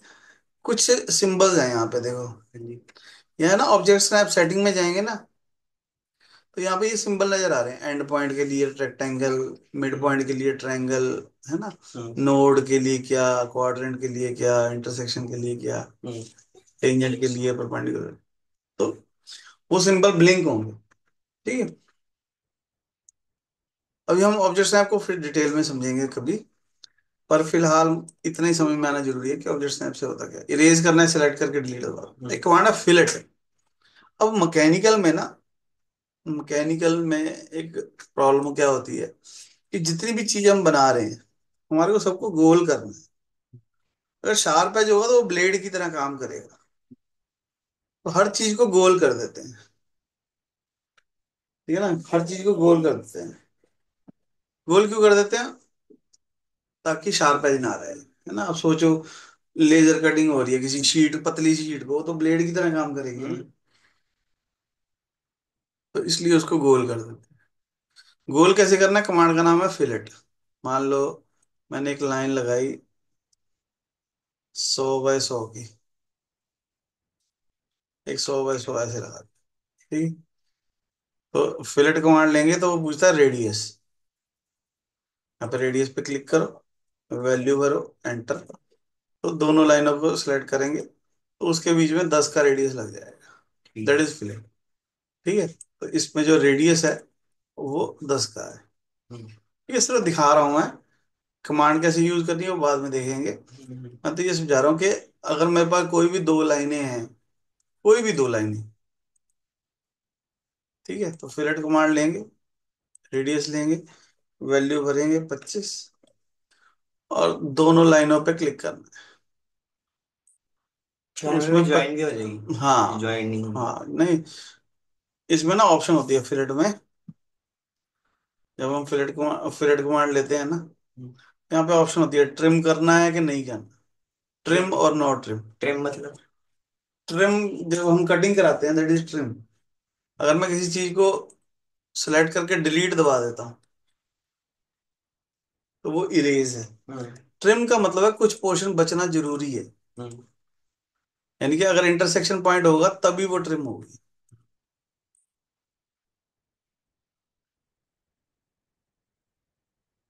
कुछ सिंबल्स हैं यहाँ पे देखो, ਹਾਂਜੀ। ये है ना। ऑब्जेक्ट स्नैप सेटिंग में जाएंगे ना, तो यहाँ पे ये सिंबल नजर आ रहे हैं, एंड पॉइंट के लिए रेक्टेंगल, मिड पॉइंट के लिए ट्रायंगल, है ना, नोड के लिए क्या, क्वाड्रेंट के लिए क्या, इंटरसेक्शन के लिए क्या, टेंजेंट के लिए परपेंडिकुलर। तो वो सिंबल ब्लिंक होंगे। ठीक है। अभी हम ऑब्जेक्ट मैप को फिर डिटेल में समझेंगे कभी, पर फिलहाल इतना ही समझ में आना जरूरी है कि ऑब्जेक्ट मैप से होता क्या है। इरेज करना है, सिलेक्ट करके डिलीट होगा। एक कमांड है फिलेट। अब मैकेनिकल में एक प्रॉब्लम क्या होती है कि जितनी भी चीज हम बना रहे हैं, हमारे को सबको गोल करना है। अगर शार्प एज होगा तो वो ब्लेड की तरह काम करेगा। तो हर चीज को गोल कर देते हैं। ठीक है ना, हर चीज को गोल कर देते हैं। गोल क्यों कर देते हैं? ताकि शार्प एज ना रहे, है ना। अब सोचो, लेजर कटिंग हो रही है किसी शीट, पतली सी शीट को, तो ब्लेड की तरह काम करेगी। तो इसलिए उसको गोल कर देते हैं। गोल कैसे करना है? कमांड का नाम है फिलेट। मान लो मैंने एक लाइन लगाई 100 बाय 100 की, एक 100 बाय 100 ऐसे लगा दी। ठीक। तो फिलेट कमांड लेंगे तो वो पूछता है रेडियस। यहाँ पे रेडियस पे क्लिक करो, वैल्यू भरो, एंटर। तो दोनों लाइनों को सिलेक्ट करेंगे तो उसके बीच में 10 का रेडियस लग जाएगा। That is fillet. ठीक है। तो इसमें जो रेडियस है वो 10 का है। ठीक है, सिर्फ दिखा रहा हूं मैं। कमांड कैसे यूज करनी है वो बाद में देखेंगे। मैं तो ये समझा रहा हूँ कि अगर मेरे पास कोई भी दो लाइनें हैं, कोई भी दो लाइनें, ठीक है, तो फिलेट कमांड लेंगे, रेडियस लेंगे, वैल्यू भरेंगे 25, और दोनों लाइनों पे क्लिक करना है। तो उसमें ज्वाइन भी हो जाएगी। हाँ, ज्वाइनिंग। हाँ नहीं, इसमें ना ऑप्शन होती है फिलेट में। जब हम फिलेट कमांड लेते हैं ना, यहाँ पे ऑप्शन होती है ट्रिम करना है कि नहीं करना। ट्रिम और नो ट्रिम। ट्रिम मतलब? ट्रिम जब हम कटिंग कराते हैं, दैट इज ट्रिम। अगर मैं किसी चीज को सिलेक्ट करके डिलीट दबा देता हूँ तो वो इरेज है। ट्रिम का मतलब है कुछ पोर्शन बचना जरूरी है। यानी कि अगर इंटरसेक्शन पॉइंट होगा तभी वो ट्रिम होगी।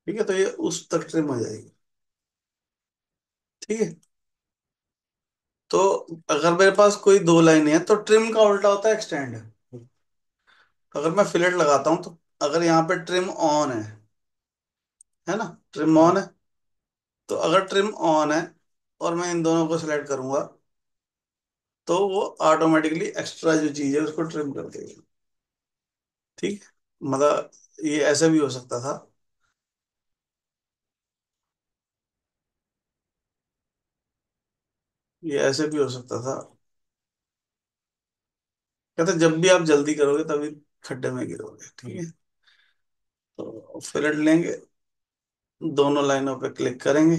ठीक है, तो ये उस तक ट्रिम हो जाएगी। ठीक है। तो अगर मेरे पास कोई दो लाइनें हैं तो ट्रिम का उल्टा होता है एक्सटेंड। अगर मैं फिलेट लगाता हूं तो अगर यहाँ पे ट्रिम ऑन है ना, ट्रिम ऑन है, तो अगर ट्रिम ऑन है और मैं इन दोनों को सिलेक्ट करूंगा तो वो ऑटोमेटिकली एक्स्ट्रा जो चीज है उसको ट्रिम कर देगा। ठीक है, मतलब ये ऐसा भी हो सकता था। ये ऐसे भी हो सकता था, कहते जब भी आप जल्दी करोगे तभी खड्डे में गिरोगे। ठीक है। तो फिलेट लेंगे, दोनों लाइनों पे क्लिक करेंगे,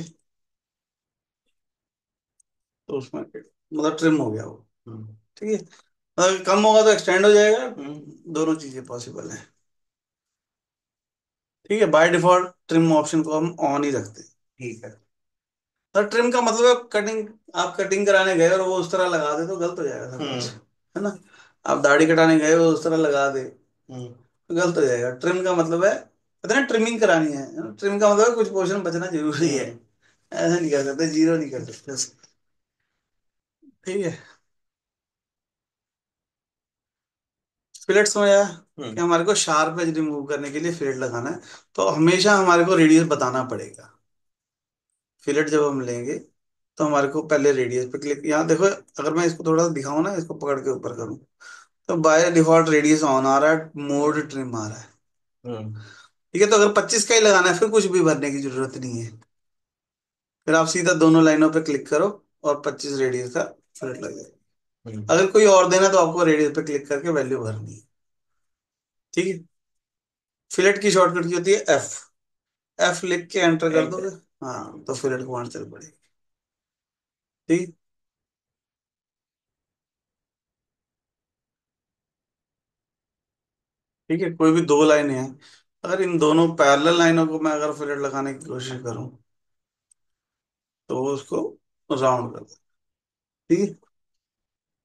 तो उसमें मतलब ट्रिम हो गया वो। ठीक है। अगर कम होगा तो एक्सटेंड हो जाएगा। दोनों चीजें पॉसिबल है। ठीक है, बाय डिफॉल्ट ट्रिम ऑप्शन को हम ऑन ही रखते हैं। ठीक है। तो ट्रिम का मतलब है कटिंग, आप कटिंग कराने गए और वो उस तरह लगा दे तो गलत हो जाएगा सब कुछ, है ना। आप दाढ़ी कटाने गए वो उस तरह लगा दे तो गलत हो जाएगा। ट्रिम का मतलब है, कहते हैं ना ट्रिमिंग करानी है। ट्रिम का मतलब है कुछ पोर्शन बचना जरूरी है। ऐसा नहीं कर सकते, जीरो नहीं कर सकते। ठीक है। फिलेट समझ आया कि हमारे को शार्प एज रिमूव करने के लिए फिलेट लगाना है। तो हमेशा हमारे को रेडियस बताना पड़ेगा। फिलेट जब हम लेंगे तो हमारे को पहले रेडियस पे क्लिक, यहाँ देखो, अगर मैं इसको थोड़ा सा दिखाऊं ना, इसको पकड़ के ऊपर करूँ, तो बाय डिफॉल्ट रेडियस ऑन आ रहा है, मोड ट्रिम आ रहा है। ठीक है। तो अगर 25 का ही लगाना है फिर कुछ भी भरने की जरूरत नहीं है। फिर आप सीधा दोनों लाइनों पे क्लिक करो और 25 रेडियस का फिलेट लग जाएगा। अगर कोई और देना तो आपको रेडियस पे क्लिक करके वैल्यू भरनी है। ठीक है। फिलेट की शॉर्टकट की होती है एफ। एफ लिख के एंटर कर दोगे, हाँ, तो फिलेट कमांड चल पड़ेगी। ठीक। ठीक है, कोई भी दो लाइनें हैं, अगर इन दोनों पैरेलल लाइनों को मैं अगर फिलेट लगाने की कोशिश करूं तो वो उसको राउंड कर दो। ठीक है।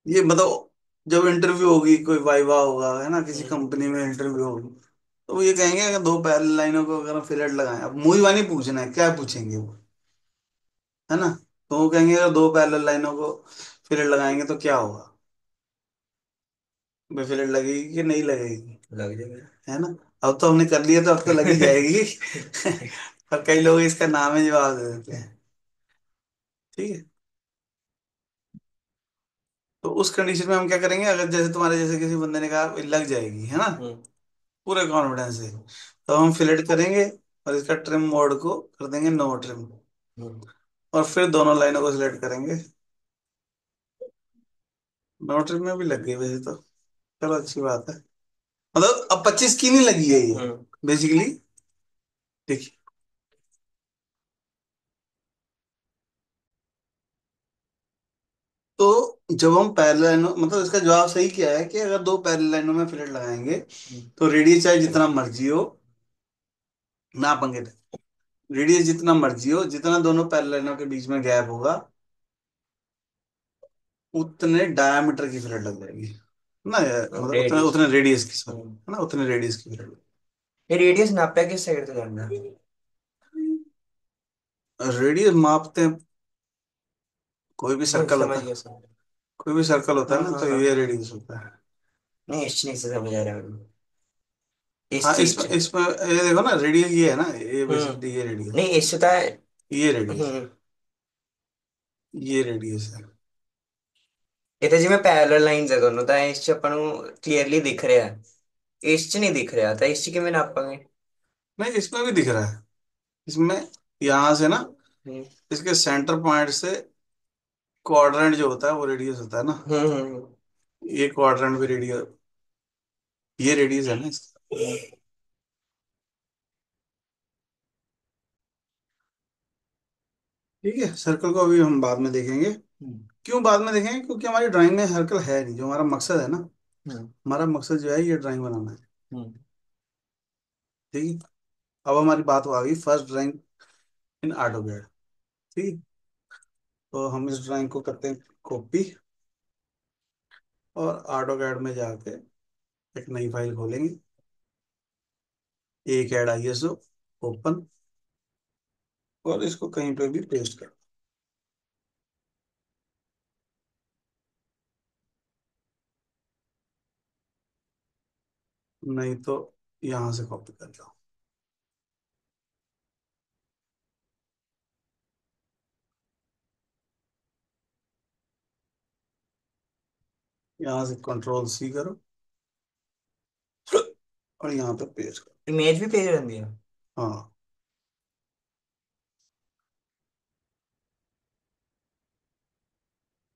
ये मतलब जब इंटरव्यू होगी, कोई वाइवा होगा, है ना, किसी हम्म। कंपनी में इंटरव्यू होगी, तो वो ये कहेंगे अगर दो पैरेलल लाइनों को अगर हम फिलेट लगाएं, अब मूवी वाली पूछना है, क्या पूछेंगे वो, है ना। तो वो कहेंगे अगर दो पैरेलल लाइनों को फिलेट लगाएंगे तो क्या होगा, भाई फिलेट लगेगी कि नहीं लगेगी, लग जाएगा। है ना। अब तो हमने कर लिया तो अब तो लगी जाएगी। पर कई लोग इसका नाम ही जवाब दे देते हैं। ठीक है। तो उस कंडीशन में हम क्या करेंगे, अगर जैसे तुम्हारे जैसे किसी बंदे ने कहा "ये लग जाएगी", है ना, हम्म। पूरे कॉन्फिडेंस से, तो हम फिलेट करेंगे और इसका ट्रिम मोड को कर देंगे नो ट्रिम, हम्म। और फिर दोनों लाइनों को सिलेक्ट करेंगे। नो ट्रिम में भी लग गई वैसे तो, चलो अच्छी बात है। मतलब अब 25 की नहीं लगी है ये, हम्म। बेसिकली। देखिए, तो जब हम पैरेलल लाइनों, मतलब इसका जवाब सही क्या है कि अगर दो पैरेलल लाइनों में फिलेट लगाएंगे हम्म। तो रेडियस चाहे जितना मर्जी हो, नापेंगे, रेडियस जितना मर्जी हो, जितना दोनों पैरेलल लाइनों के बीच में गैप होगा उतने डायमीटर की फिलेट लग जाएगी ना यार, मतलब उतने रेडियस। उतने रेडियस की, सॉरी, हम्म। है ना, उतने रेडियस की फिलेट। ये रेडियस नापा किस साइड से करना है? रेडियस मापते हैं, कोई भी नहीं सर्कल समझ होता है, गया समझ। कोई भी सर्कल होता है हाँ ना, हाँ तो हाँ। ये रेडियस होता है। नहीं इस चीज से समझ आ रहा है इस हाँ, चीज इसमें से। इसमें ये देखो ना, रेडियस ये है ना, ये हम्म। बेसिकली ये रेडियस, नहीं इससे तो है। ये रेडियस है, हम्म। ये रेडियस है। ਇਹ ਤਾਂ ਜਿਵੇਂ ਪੈਰਲਲ ਲਾਈਨਸ ਹੈ ਦੋਨੋਂ ਤਾਂ ਇਸ ਚ ਆਪਾਂ ਨੂੰ ਕਲੀਅਰਲੀ ਦਿਖ ਰਿਹਾ ਹੈ ਇਸ ਚ ਨਹੀਂ ਦਿਖ ਰਿਹਾ ਤਾਂ ਇਸ ਚ ਕਿਵੇਂ ਨਾਪਾਂਗੇ? नहीं, इसमें भी दिख रहा है, इसमें यहाँ से ना, हम्म। इसके सेंटर पॉइंट से क्वाड्रेंट जो होता है वो रेडियस होता है ना, हम्म। ये क्वाड्रेंट भी रेडियस, ये रेडियस है ना इसका। हम्म। ठीक है, सर्कल को अभी हम बाद में देखेंगे। हम्म। क्यों बाद में देखेंगे, क्योंकि हमारी ड्राइंग में सर्कल है नहीं, जो हमारा मकसद है ना, हम्म। हमारा मकसद जो है ये ड्राइंग बनाना है। हम्म। ठीक है। अब हमारी बात हो आ गई फर्स्ट ड्राइंग इन ऑटोकैड। ठीक है। तो हम इस ड्राइंग को करते हैं कॉपी, और ऑटोकैड में जाके एक नई फाइल खोलेंगे, एक ऐड आईएसओ, ओपन, और इसको कहीं पे भी पेस्ट कर, नहीं तो यहाँ से कॉपी कर लो, यहाँ से कंट्रोल सी करो और यहाँ पे पेस्ट करो। इमेज भी पेज रहती है। हाँ,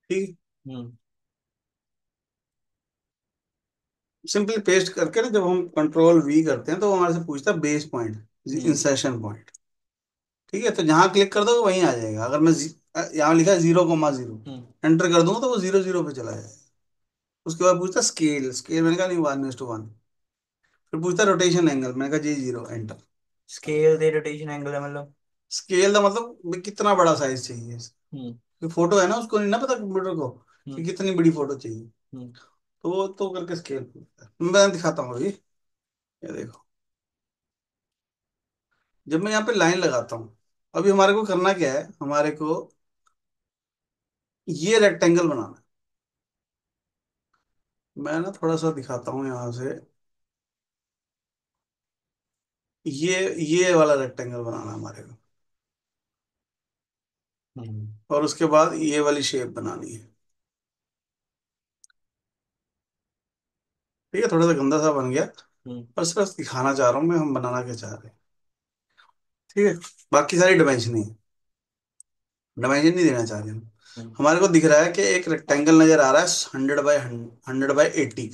ठीक। हम्म। सिंपली पेस्ट करके ना, जब हम कंट्रोल वी करते हैं तो वो हमारे से पूछता है base point, hmm. Insertion point. ठीक है, तो जहाँ क्लिक कर दो वहीं आ जाएगा। अगर मैं यहाँ लिखा है 0,0, हम्म। एंटर कर दूंगा तो वो 0,0 पे चला जाएगा। उसके बाद पूछता स्केल, स्केल मैंने कहा नहीं, 1:1। फिर पूछता रोटेशन एंगल, मैंने कहा जी 0, एंटर। स्केल दे रोटेशन एंगल है मतलब। स्केल का मतलब भाई कितना बड़ा साइज चाहिए, हम्म। फोटो है ना, उसको नहीं ना पता कंप्यूटर को कि हम्म। कितनी बड़ी फोटो चाहिए। हम्म। तो वो तो करके स्केल पूछता है, मैं दिखाता हूँ अभी, ये देखो। जब मैं यहाँ पे लाइन लगाता हूँ, अभी हमारे को करना क्या है, हमारे को ये रेक्टेंगल बनाना है। मैं ना थोड़ा सा दिखाता हूँ यहाँ से, ये वाला रेक्टेंगल बनाना है हमारे को, हम्म। और उसके बाद ये वाली शेप बनानी है। ठीक है, थोड़ा सा गंदा सा बन गया, हम्म। पर सिर्फ दिखाना चाह रहा हूँ मैं, हम बनाना क्या चाह रहे हैं। ठीक है, बाकी सारी डायमेंशन ही है, डायमेंशन नहीं देना चाह रहे हम। हम्म। हमारे को दिख रहा है कि एक रेक्टेंगल नजर आ रहा है 100 बाय 80।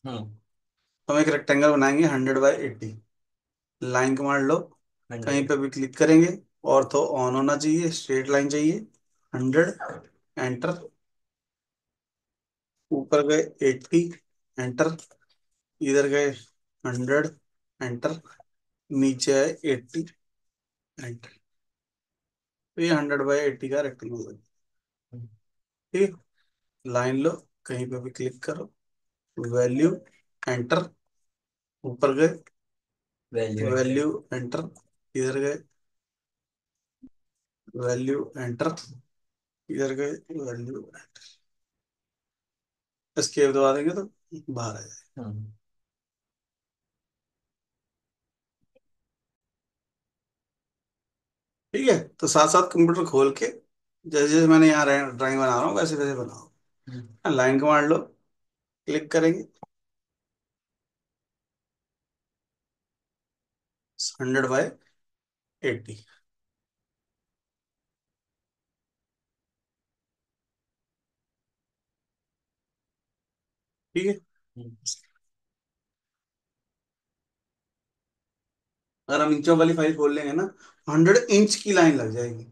हम्म। तो हम एक रेक्टेंगल बनाएंगे 100 बाय 80, लाइन कमांड लो, कहीं 100। पे भी क्लिक करेंगे, ऑर्थो ऑन होना चाहिए, स्ट्रेट लाइन चाहिए, 100, एंटर, ऊपर गए 80, एंटर, इधर गए 100, एंटर, नीचे आए 80, एंटर। तो ये 100 बाय 80 का रेक्टेंगल है। ठीक है, लाइन लो, कहीं पे भी क्लिक करो, वैल्यू, एंटर, ऊपर गए, वैल्यू एंटर। वैल्यू, एंटर, इधर गए, वैल्यू, एंटर, इधर गए, वैल्यू, एस्केप दबा देंगे तो बाहर आ जाए। हम्म। ठीक है, तो साथ साथ कंप्यूटर खोल के जैसे जैसे मैंने यहाँ ड्राइंग बना रहा हूँ वैसे वैसे बनाओ। लाइन कमांड लो, क्लिक करेंगे, 100/80। ठीक है, हम्म। अगर हम इंचों वाली फाइल खोल लेंगे ना, 100 इंच की लाइन लग जाएगी,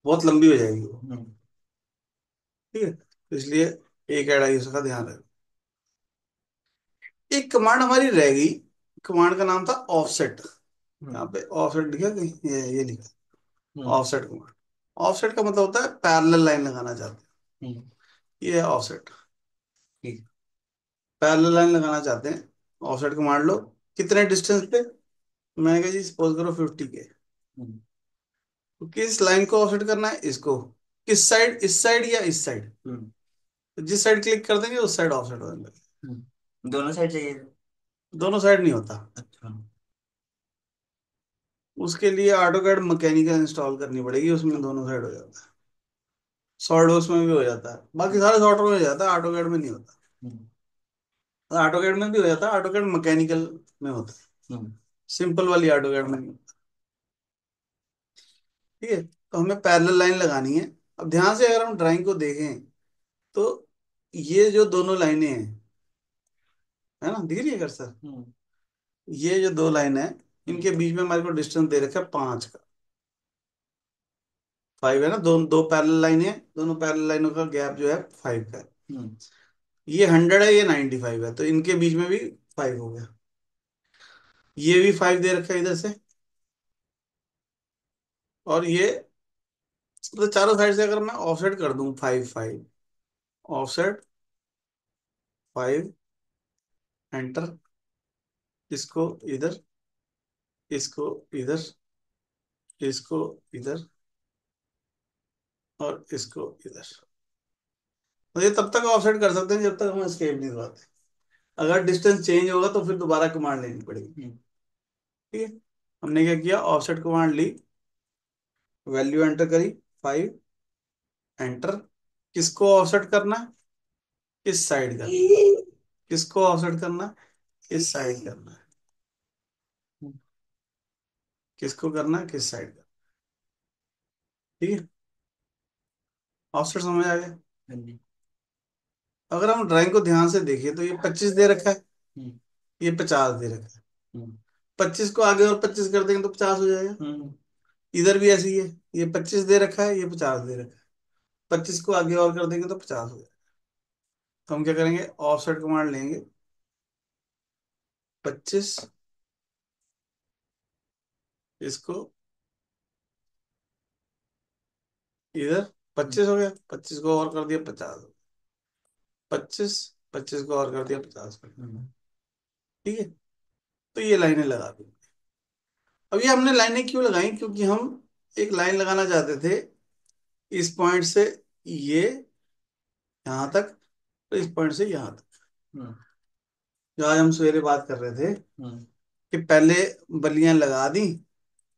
बहुत लंबी हो जाएगी वो। हम्म। ठीक है, तो इसलिए एक ऐड आई उसका ध्यान रखो। एक कमांड हमारी रह गई, कमांड का नाम था ऑफसेट। यहाँ पे ऑफसेट लिखा कहीं, ये लिखा, ऑफसेट कमांड। ऑफसेट का मतलब होता है पैरेलल लाइन लगाना चाहते हम्म। हैं, ये है ऑफसेट। ठीक। पैरेलल लाइन लगाना चाहते हैं, ऑफसेट कमांड लो, कितने डिस्टेंस पे, मैं क्या जी सपोज करो 50 के। हम्म। तो किस लाइन को ऑफसेट करना है, इसको, किस साइड, इस साइड या इस साइड, हम्म। तो जिस साइड क्लिक कर देंगे उस साइड ऑफसेट हो जाएगा। दोनों साइड चाहिए। दोनों साइड नहीं होता, अच्छा। उसके लिए ऑटोकैड मैकेनिकल इंस्टॉल करनी पड़ेगी, उसमें दोनों साइड हो जाता है। सॉलिडवर्क्स में भी हो जाता है, बाकी सारे सॉफ्टवेयर में हो जाता है, ऑटोकैड में नहीं होता। हम्म। ऑटोकैड में भी हो जाता है, ऑटोकैड मैकेनिकल में होता है, हम्म। सिंपल वाली ऑटोकैड में नहीं होता। ठीक है, तो हमें पैरेलल लाइन लगानी है। अब ध्यान से अगर हम ड्राइंग को देखें तो ये जो दोनों लाइनें हैं, है ना, दिख रही है कर्सर, हम्म। ये जो दो लाइन है, इनके बीच में हमारे को डिस्टेंस दे रखा है 5 का, 5 है ना, दो दो पैरेलल लाइन है, दोनों पैरेलल लाइनों का गैप जो है 5 का है। हम्म। ये 100 है, ये 95 है, तो इनके बीच में भी 5 हो गया। ये भी 5 दे रखा है इधर से, और ये, तो चारों साइड से अगर मैं ऑफसेट कर दूं 5 5, ऑफसेट 5, एंटर, इसको इधर, इसको इधर, इसको इधर, और इसको इधर। तो ये तब तक ऑफसेट कर सकते हैं जब तक हम एस्केप नहीं दबाते। अगर डिस्टेंस चेंज होगा तो फिर दोबारा कमांड लेनी पड़ेगी। ठीक है, हमने क्या किया, ऑफसेट कमांड ली, वैल्यू एंटर करी, 5, एंटर, किसको ऑफसेट करना है, इस साइड का, किसको ऑफसेट करना है, इस साइड करना है, किसको करना है, किस साइड का। ठीक है, ऑफसेट समझ आ गया। हाँ जी। अगर हम ड्राइंग को ध्यान से देखें तो ये 25 दे रखा है, हम्म। ये 50 दे रखा है। हम्म। 25 को आगे और 25 कर देंगे तो 50 हो जाएगा। हम्म। इधर भी ऐसे ही है, ये 25 दे रखा है, ये 50 दे रखा है, 25 को आगे और कर देंगे तो 50 हो जाएगा। तो हम क्या करेंगे, ऑफसेट कमांड लेंगे, 25, इसको इधर, 25 हो गया, 25 को और कर दिया 50, 25, 25 को और कर दिया 50 कर दिया। ठीक है, तो ये लाइनें लगा दी। अब ये हमने लाइनें क्यों लगाई, क्योंकि हम एक लाइन लगाना चाहते थे इस पॉइंट से ये यहाँ तक, तो इस पॉइंट से यहाँ तक। हम्म। जो आज हम सवेरे बात कर रहे थे हम्म। कि पहले बल्लियां लगा दी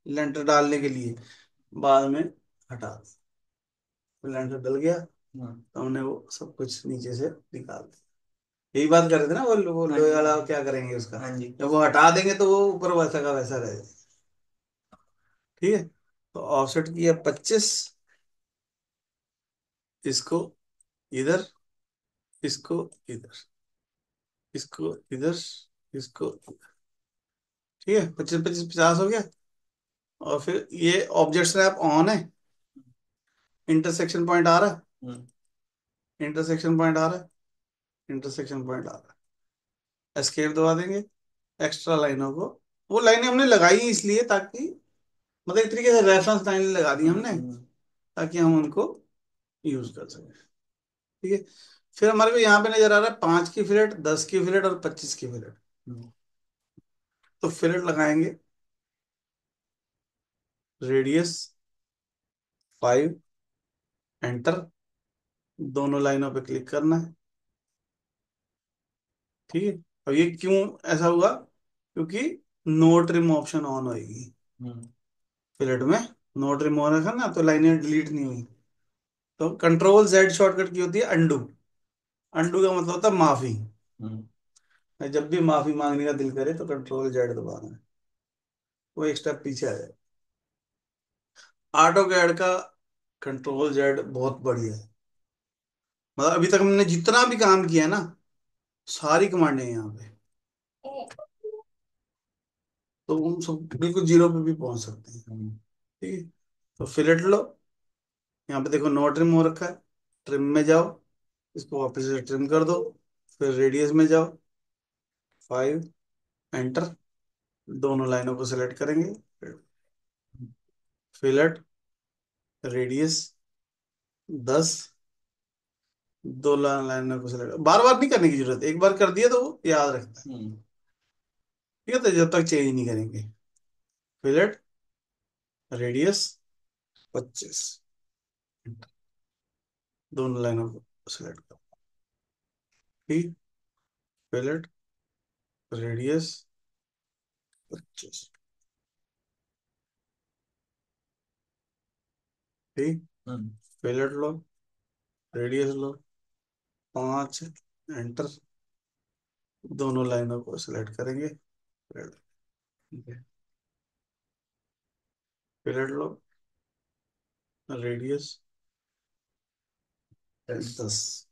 लेंटर डालने के लिए, बाद में हटा दी, तो लेंटर डल गया, तो हमने वो सब कुछ नीचे से निकाल दिया। यही बात कर रहे थे ना, वो हाँ लोहे जी। वाला क्या करेंगे उसका, हाँ जी। जब वो हटा देंगे तो वो ऊपर वैसा का वैसा रहेगा। ठीक है, तो ऑफसेट किया 25, इसको इधर, इसको इधर, इसको इधर, इसको इधर। ठीक है, 25 25 50 हो गया। और फिर ये ऑब्जेक्ट स्नैप ऑन है, इंटरसेक्शन पॉइंट आ रहा हम्म। है, इंटरसेक्शन पॉइंट आ रहा है, इंटरसेक्शन पॉइंट आ रहा है, एस्केप दबा देंगे। एक्स्ट्रा लाइनों को, वो लाइनें हमने लगाई इसलिए ताकि, मतलब एक तरीके से रेफरेंस लाइनें लगा दी हमने हम्म। ताकि हम उनको यूज कर सकें। ठीक है, फिर हमारे को यहाँ पे नजर आ रहा है 5 की फिलेट, 10 की फिलेट और 25 की फिलेट। तो फिलेट लगाएंगे, रेडियस 5, एंटर, दोनों लाइनों पे क्लिक करना है। ठीक है। अब ये क्यों ऐसा हुआ? क्योंकि नो ट्रिम ऑप्शन ऑन होगी फिलेट में। नो ट्रिम ऑन रखा ना तो लाइनें डिलीट नहीं हुई। तो कंट्रोल जेड शॉर्टकट की होती है अंडू। अंडू का मतलब होता है माफी। जब भी माफी मांगने का दिल करे तो कंट्रोल जेड दबाना है, वो एक स्टेप पीछे आ जाए। ऑटो कैड का कंट्रोल जेड बहुत बढ़िया है। मतलब अभी तक हमने जितना भी काम किया है ना, सारी कमांडें हैं यहाँ पे। तो हम सब बिल्कुल जीरो पे भी पहुंच सकते हैं। ठीक है। तो फिलेट लो, यहाँ पे देखो नो ट्रिम हो रखा है। ट्रिम में जाओ, इसको वापस से ट्रिम कर दो। फिर रेडियस में जाओ, 5, एंटर, दोनों लाइनों को सिलेक्ट करेंगे। फिलेट, रेडियस 10, दो लाइनों को सिलेक्ट, बार बार नहीं करने की जरूरत, एक बार कर दिया तो वो याद रखता है। ठीक है। तो जब तक चेंज नहीं करेंगे। फिलेट, रेडियस 25, दोनों लाइनों को सिलेक्ट करो। ठीक। Fillet, radius 25। ठीक। फिलेट लो, रेडियस लो 5, एंटर, दोनों लाइनों को सिलेक्ट करेंगे। ठीक है। फिलेट लो, रेडियस 10।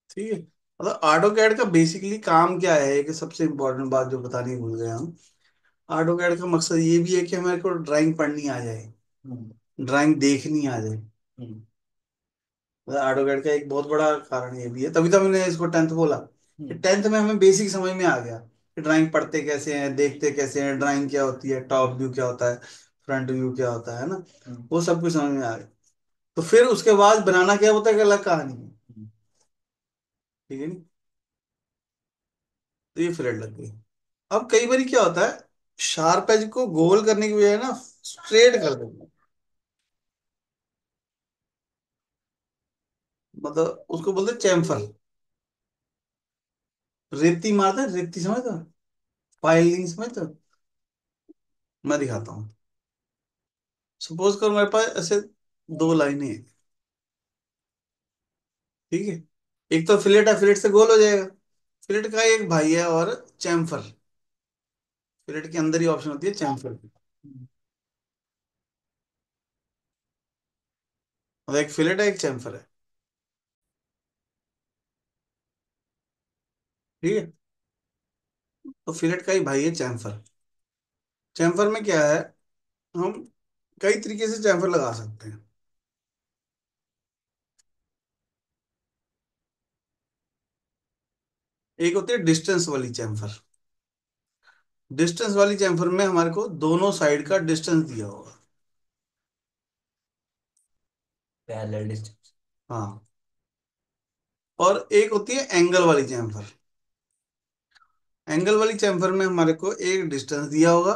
ठीक है। मतलब ऑटो कैड का बेसिकली काम क्या है, कि सबसे इंपॉर्टेंट बात जो बतानी भूल गए हम। ऑटो कैड का मकसद ये भी है कि हमारे को ड्राइंग पढ़नी आ जाए, ड्राइंग देखनी आ जाए। ऑटो कैड का एक बहुत बड़ा कारण ये भी है, तभी तो मैंने इसको 10th बोला, कि 10th में हमें बेसिक समझ में आ गया कि ड्राइंग पढ़ते कैसे हैं, देखते कैसे हैं, ड्राइंग क्या होती है, टॉप व्यू क्या होता है, फ्रंट व्यू क्या होता है ना। वो सब कुछ समझ में आ गया। तो फिर उसके बाद बनाना क्या होता है, कि अलग कहानी है। ठीक है नी। तो ये फ्रेड लग गई। अब कई बार क्या होता है, शार्प एज को गोल करने की बजाय ना स्ट्रेट कर देते हैं। मतलब उसको बोलते हैं चैम्फर। रेती मारते हैं, रेती समझते हो, फाइलिंग समझते हो। मैं दिखाता हूँ। सपोज करो मेरे पास ऐसे दो लाइनें हैं। ठीक है। एक तो फिलेट है, फिलेट से गोल हो जाएगा। फिलेट का एक भाई है और चैम्फर। फिलेट के अंदर ही ऑप्शन होती है चैम्फर की। और एक फिलेट है, एक चैम्फर है। ठीक है। तो फिलेट का ही भाई है चैम्फर। चैम्फर में क्या है, हम कई तरीके से चैम्फर लगा सकते हैं। एक होती है डिस्टेंस वाली चैम्फर। डिस्टेंस वाली चैम्फर में हमारे को दोनों साइड का डिस्टेंस दिया होगा। Parallel distance. हाँ। और एक होती है एंगल वाली चैम्फर। एंगल वाली चैम्फर में हमारे को एक डिस्टेंस दिया होगा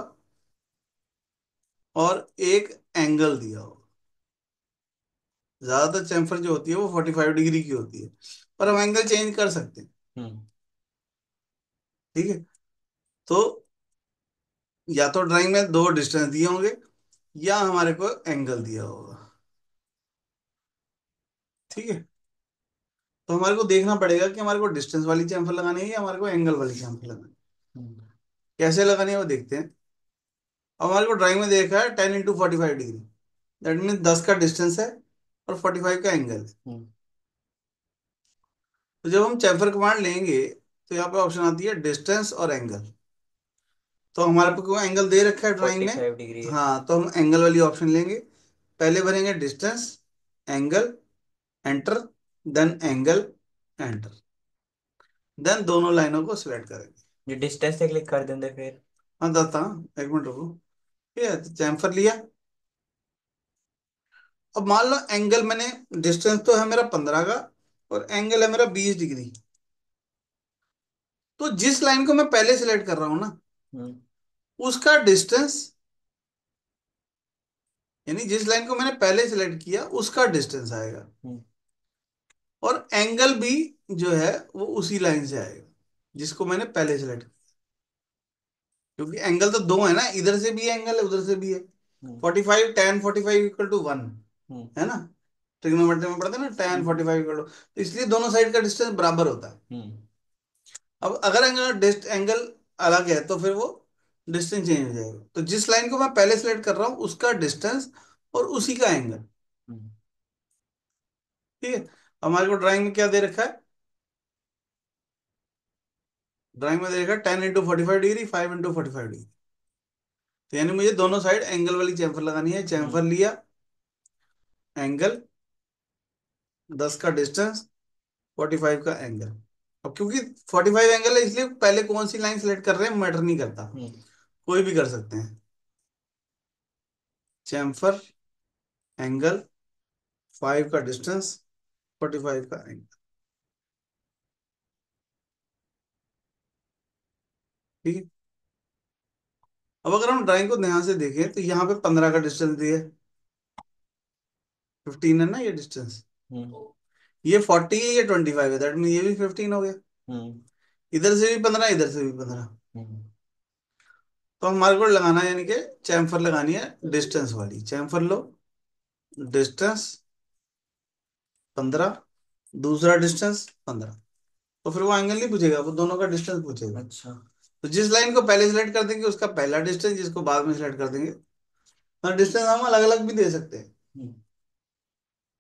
और एक एंगल दिया होगा। ज्यादातर चैम्फर जो होती है वो 45 डिग्री की होती है, पर हम एंगल चेंज कर सकते हैं। ठीक है। तो या तो ड्राइंग में दो डिस्टेंस दिए होंगे, या हमारे को एंगल दिया होगा। ठीक है। तो हमारे को देखना पड़ेगा कि हमारे को डिस्टेंस वाली चैम्फर लगानी है या हमारे को एंगल वाली चैम्फर लगानी है। कैसे लगानी है वो देखते हैं। अब हमारे को ड्राइंग में देखा है 10 × 45 डिग्री, दैट मीन 10 का डिस्टेंस है और 45 का एंगल है। तो जब हम चैम्फर कमांड लेंगे तो यहाँ पे ऑप्शन आती है डिस्टेंस और एंगल। तो हमारे को एंगल दे रखा है ड्राइंग फोर्टी में। फाइव डिग्री है। हाँ, तो हम एंगल वाली ऑप्शन लेंगे। पहले भरेंगे distance, angle, enter, then angle, enter, then दोनों लाइनों को सिलेक्ट करेंगे। जो डिस्टेंस से क्लिक कर देंगे फिर। हाँ दाता, एक मिनट रुको। ठीक है। तो चैम्फर लिया, अब मान लो एंगल मैंने, डिस्टेंस तो है मेरा 15 का, और एंगल है मेरा 20 डिग्री। तो जिस लाइन को मैं पहले सिलेक्ट कर रहा हूं ना, हम्म। उसका डिस्टेंस, यानी जिस लाइन को मैंने पहले सिलेक्ट किया उसका डिस्टेंस आएगा, हम्म। और एंगल भी जो है वो उसी लाइन से आएगा जिसको मैंने पहले सिलेक्ट, क्योंकि एंगल तो दो है ना, इधर से भी एंगल है उधर से भी है। हम्म। 45, tan 45 इक्वल टू 1, हम्म। है ना। ट्रिग्नोमेट्री में पढ़ते हैं ना, tan 45 इक्वल टू, तो इसलिए दोनों साइड का डिस्टेंस बराबर होता है। हम्म। अब अगर एंगल अलग है तो फिर वो डिस्टेंस चेंज हो जाएगा। तो जिस लाइन को मैं पहले सेलेक्ट कर रहा हूँ उसका डिस्टेंस और उसी का एंगल। हम्म। ठीक है। हमारे को ड्राइंग में क्या दे रखा है, ड्राइंग में दे रखा है 10 × 45 डिग्री, 5 × 45 डिग्री। तो यानी मुझे दोनों साइड एंगल वाली चैम्फर लगानी है। चैम्फर लिया, एंगल 10 का डिस्टेंस, 45 का एंगल। अब क्योंकि 45 एंगल है इसलिए पहले कौन सी लाइन सेलेक्ट कर रहे हैं मैटर नहीं करता, कोई भी कर सकते हैं। चैम्फर, एंगल, 5 का डिस्टेंस, 45 का एंगल। ठीक है। अब अगर हम ड्राइंग को ध्यान से देखें तो यहाँ पे 15 का डिस्टेंस दिया है, 15 है ना ये डिस्टेंस। हम्म। ये 40 है, ये 25 है, दैट मीन ये भी 15 हो गया। हम्म। इधर से भी 15, इधर से भी 15। हम्म। तो हमारे को लगाना है, यानी कि चैम्फर लगानी है डिस्टेंस वाली। चैम्फर लो, डिस्टेंस 15, दूसरा डिस्टेंस 15। तो फिर वो एंगल नहीं पूछेगा, वो दोनों का डिस्टेंस पूछेगा। अच्छा। तो जिस लाइन को पहले सिलेक्ट कर देंगे उसका पहला डिस्टेंस, जिसको बाद में सिलेक्ट कर देंगे, और डिस्टेंस हम अलग अलग भी दे सकते हैं। हम्म।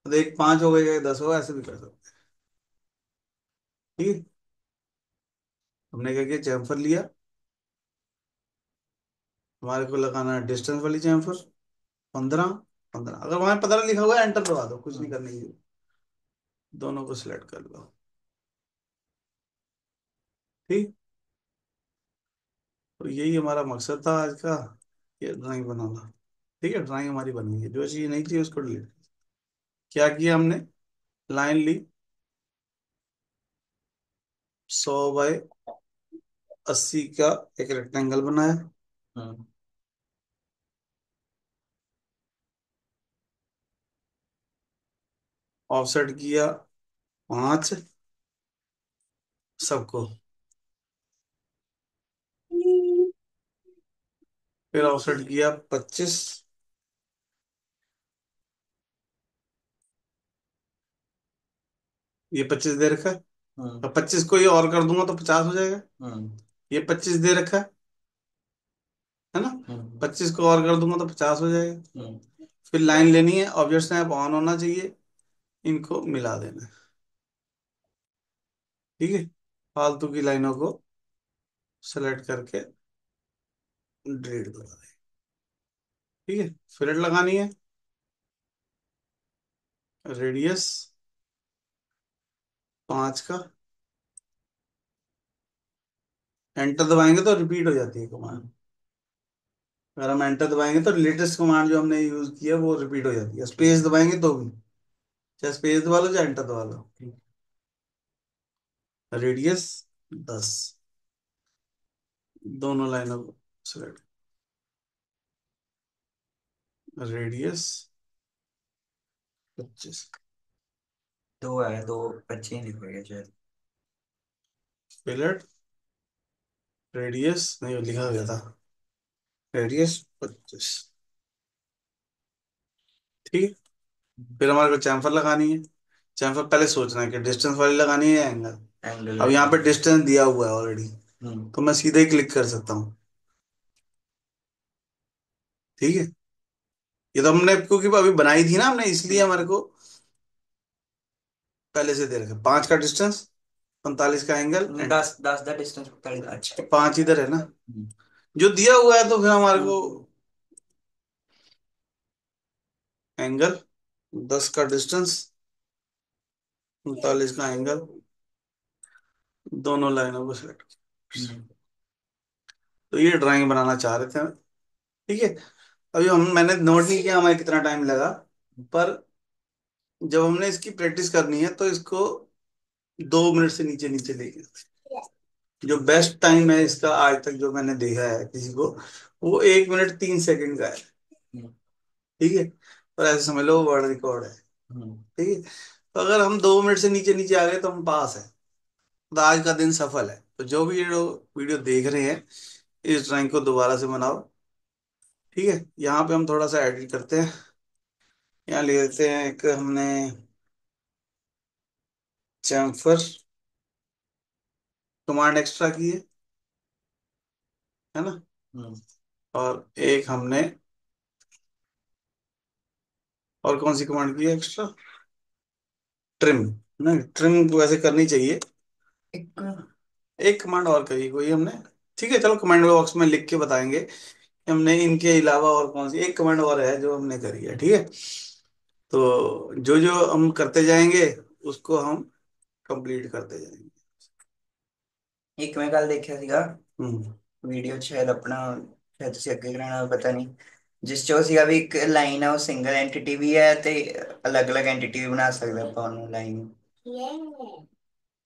तो एक 5 हो गया, 10 होगा, ऐसे भी कर सकते हैं। ठीक है। हमने क्या किया, चैम्फर लिया, हमारे को लगाना है डिस्टेंस वाली चैम्फर। 15, 15, अगर वहां 15 लिखा हुआ है एंटर दबा दो, कुछ नहीं करने की। दोनों को सिलेक्ट कर लो। ठीक। तो यही हमारा मकसद था आज का, ये ड्राइंग बनाना। ठीक है, ड्राइंग हमारी बन गई है। जो चीज नहीं थी उसको डिलीट। क्या किया हमने, लाइन ली, 100/80 का एक रेक्टेंगल बनाया, हम्म। ऑफसेट किया 5 सबको, फिर ऑफसेट किया 25। ये 25 दे रखा है। हम्म। अब 25 को ये और कर दूंगा तो 50 हो जाएगा। हम्म। ये 25 दे रखा है ना। हम्म। 25 को और कर दूंगा तो 50 हो जाएगा। हम्म। फिर लाइन लेनी है, ऑब्जेक्ट स्नैप ऑन होना चाहिए, इनको मिला देना है। ठीक है। फालतू की लाइनों को सेलेक्ट करके डिलीट करा दें। ठीक है। फिलेट लगानी है, रेडियस 5 का, एंटर दबाएंगे तो रिपीट हो जाती है कमांड। अगर हम एंटर दबाएंगे तो लेटेस्ट कमांड जो हमने यूज किया वो रिपीट हो जाती है। स्पेस दबाएंगे तो भी, चाहे स्पेस दबा लो चाहे एंटर दबा लो। रेडियस 10, दोनों लाइनों को सिलेक्ट, रेडियस 25, दो है, दो अच्छे ही लिखोगे शायद। फिलेट, रेडियस नहीं लिखा गया था, रेडियस 25। ठीक है। फिर हमारे को चैम्फर लगानी है। चैम्फर पहले सोचना है कि डिस्टेंस वाली लगानी है या एंगल। एंगल अब यहाँ वाली। पे डिस्टेंस दिया हुआ है ऑलरेडी, हम्म। तो मैं सीधे ही क्लिक कर सकता हूँ। ठीक है। ये तो हमने क्योंकि अभी बनाई थी ना हमने, इसलिए हमारे को पहले से दे रखा 5 का डिस्टेंस, 45 का एंगल, एंटर। 10 10 का डिस्टेंस पता है। अच्छा। तो 5 इधर है ना, हम्म। जो दिया हुआ है, तो फिर हमारे को एंगल 10 का डिस्टेंस, 45 का एंगल, दोनों लाइनों को सिलेक्ट। हम्म। तो ये ड्राइंग बनाना चाह रहे थे हम। ठीक है। अभी हम, मैंने नोट नहीं किया हमें कितना टाइम लगा। पर जब हमने इसकी प्रैक्टिस करनी है तो इसको 2 मिनट से नीचे नीचे लेके, जो बेस्ट टाइम है इसका आज तक जो मैंने देखा है किसी को, वो 1 मिनट 3 सेकंड का है। ठीक है, और ऐसे समझ लो वर्ल्ड रिकॉर्ड है। ठीक है, तो अगर हम 2 मिनट से नीचे नीचे आ गए तो हम पास है, तो आज का दिन सफल है। तो जो भी ये लोग वीडियो देख रहे हैं, इस ड्राइंग को दोबारा से बनाओ। ठीक है, यहाँ पे हम थोड़ा सा एडिट करते हैं। यहाँ ले लेते हैं एक हमने चैम्फर कमांड एक्स्ट्रा की है ना। और एक हमने और कौन सी कमांड की है एक्स्ट्रा, ट्रिम। नहीं, ट्रिम वैसे करनी चाहिए, एक एक कमांड और करी कोई हमने। ठीक है, चलो कमांड बॉक्स में लिख के बताएंगे कि हमने इनके अलावा और कौन सी एक कमांड और है जो हमने करी है। ठीक है, तो जो जो हम करते जाएंगे उसको हम कंप्लीट करते जाएंगे। एक मैं कल देखा ਸੀਗਾ हम्म। ਵੀਡੀਓ ਸ਼ਾਇਦ ਆਪਣਾ, ਸ਼ਾਇਦ ਤੁਸੀਂ ਅੱਗੇ ਕਰਾਣਾ ਪਤਾ ਨਹੀਂ, ਜਿਸ ਚ ਉਹ ਸੀਗਾ ਵੀ ਇੱਕ ਲਾਈਨ ਆ ਉਹ ਸਿੰਗਲ ਐਂਟੀਟੀ ਵੀ ਹੈ ਤੇ ਅਲੱਗ-ਅਲੱਗ ਐਂਟੀਟੀ ਵੀ ਬਣਾ ਸਕਦੇ ਆਪਾਂ ਉਹਨੂੰ ਲਾਈਨ।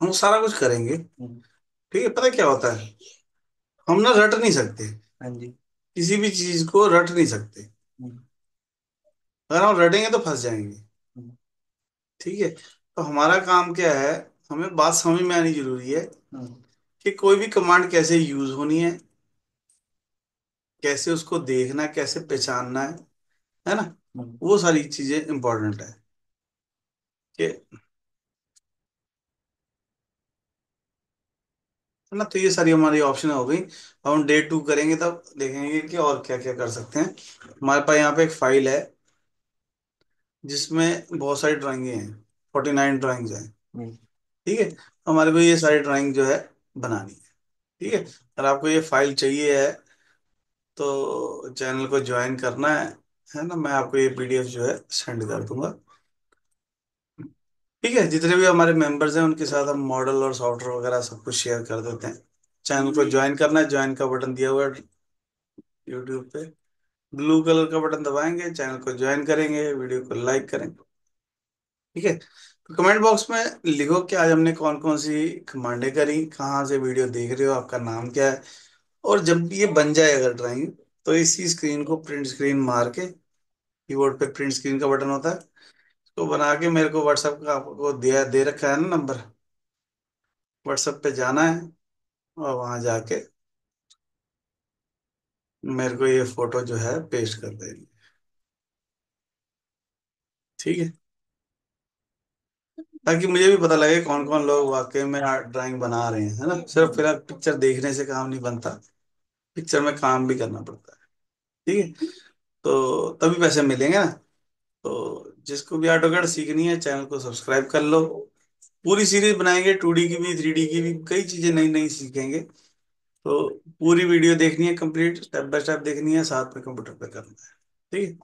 हम सारा कुछ करेंगे। ठीक है, पता क्या होता है, हम ना रट नहीं सकते, हाँ जी। किसी भी चीज को रट नहीं सकते। अगर हम रटेंगे तो फंस जाएंगे। ठीक है, तो हमारा काम क्या है, हमें बात समझ में आनी जरूरी है कि कोई भी कमांड कैसे यूज होनी है, कैसे उसको देखना है, कैसे पहचानना है ना। वो सारी चीजें इंपॉर्टेंट है कि, है ना। तो ये सारी हमारी ऑप्शन हो गई। अब हम डे 2 करेंगे तब देखेंगे कि और क्या क्या कर सकते हैं। हमारे पास यहाँ पे एक फाइल है जिसमें बहुत सारी ड्राइंगे हैं, 49 ड्राइंग्स हैं। ठीक है, तो हमारे को ये सारी ड्राइंग जो है बनानी है। ठीक है, अगर आपको ये फाइल चाहिए है तो चैनल को ज्वाइन करना है ना। मैं आपको ये पीडीएफ जो है सेंड कर दूंगा। ठीक है, जितने भी हमारे मेंबर्स हैं उनके साथ हम मॉडल और सॉफ्टवेयर वगैरह सब कुछ शेयर कर देते हैं। चैनल को ज्वाइन करना है, ज्वाइन का बटन दिया हुआ है यूट्यूब पे, ब्लू कलर का बटन दबाएंगे, चैनल को ज्वाइन करेंगे, वीडियो को लाइक करेंगे। ठीक है, तो कमेंट बॉक्स में लिखो कि आज हमने कौन कौन सी कमांडें करी, कहाँ से वीडियो देख रहे हो, आपका नाम क्या है। और जब ये बन जाए अगर ड्राइंग, तो इसी स्क्रीन को प्रिंट स्क्रीन मार के, कीबोर्ड पे प्रिंट स्क्रीन का बटन होता है, तो बना के मेरे को व्हाट्सएप का आपको दिया दे रखा है ना नंबर, व्हाट्सएप पे जाना है और वहां जाके मेरे को ये फोटो जो है पेस्ट कर देनी। ठीक है, ताकि मुझे भी पता लगे कौन कौन लोग वाकई में ड्राइंग बना रहे हैं, है ना। सिर्फ फिर पिक्चर देखने से काम नहीं बनता, पिक्चर में काम भी करना पड़ता है। ठीक है, तो तभी पैसे मिलेंगे ना। तो जिसको भी ऑटोकैड सीखनी है चैनल को सब्सक्राइब कर लो। पूरी सीरीज बनाएंगे, 2D की भी 3D की भी, कई चीजें नई नई सीखेंगे। तो पूरी वीडियो देखनी है, कंप्लीट स्टेप बाय स्टेप देखनी है, साथ में कंप्यूटर पे करना है। ठीक है।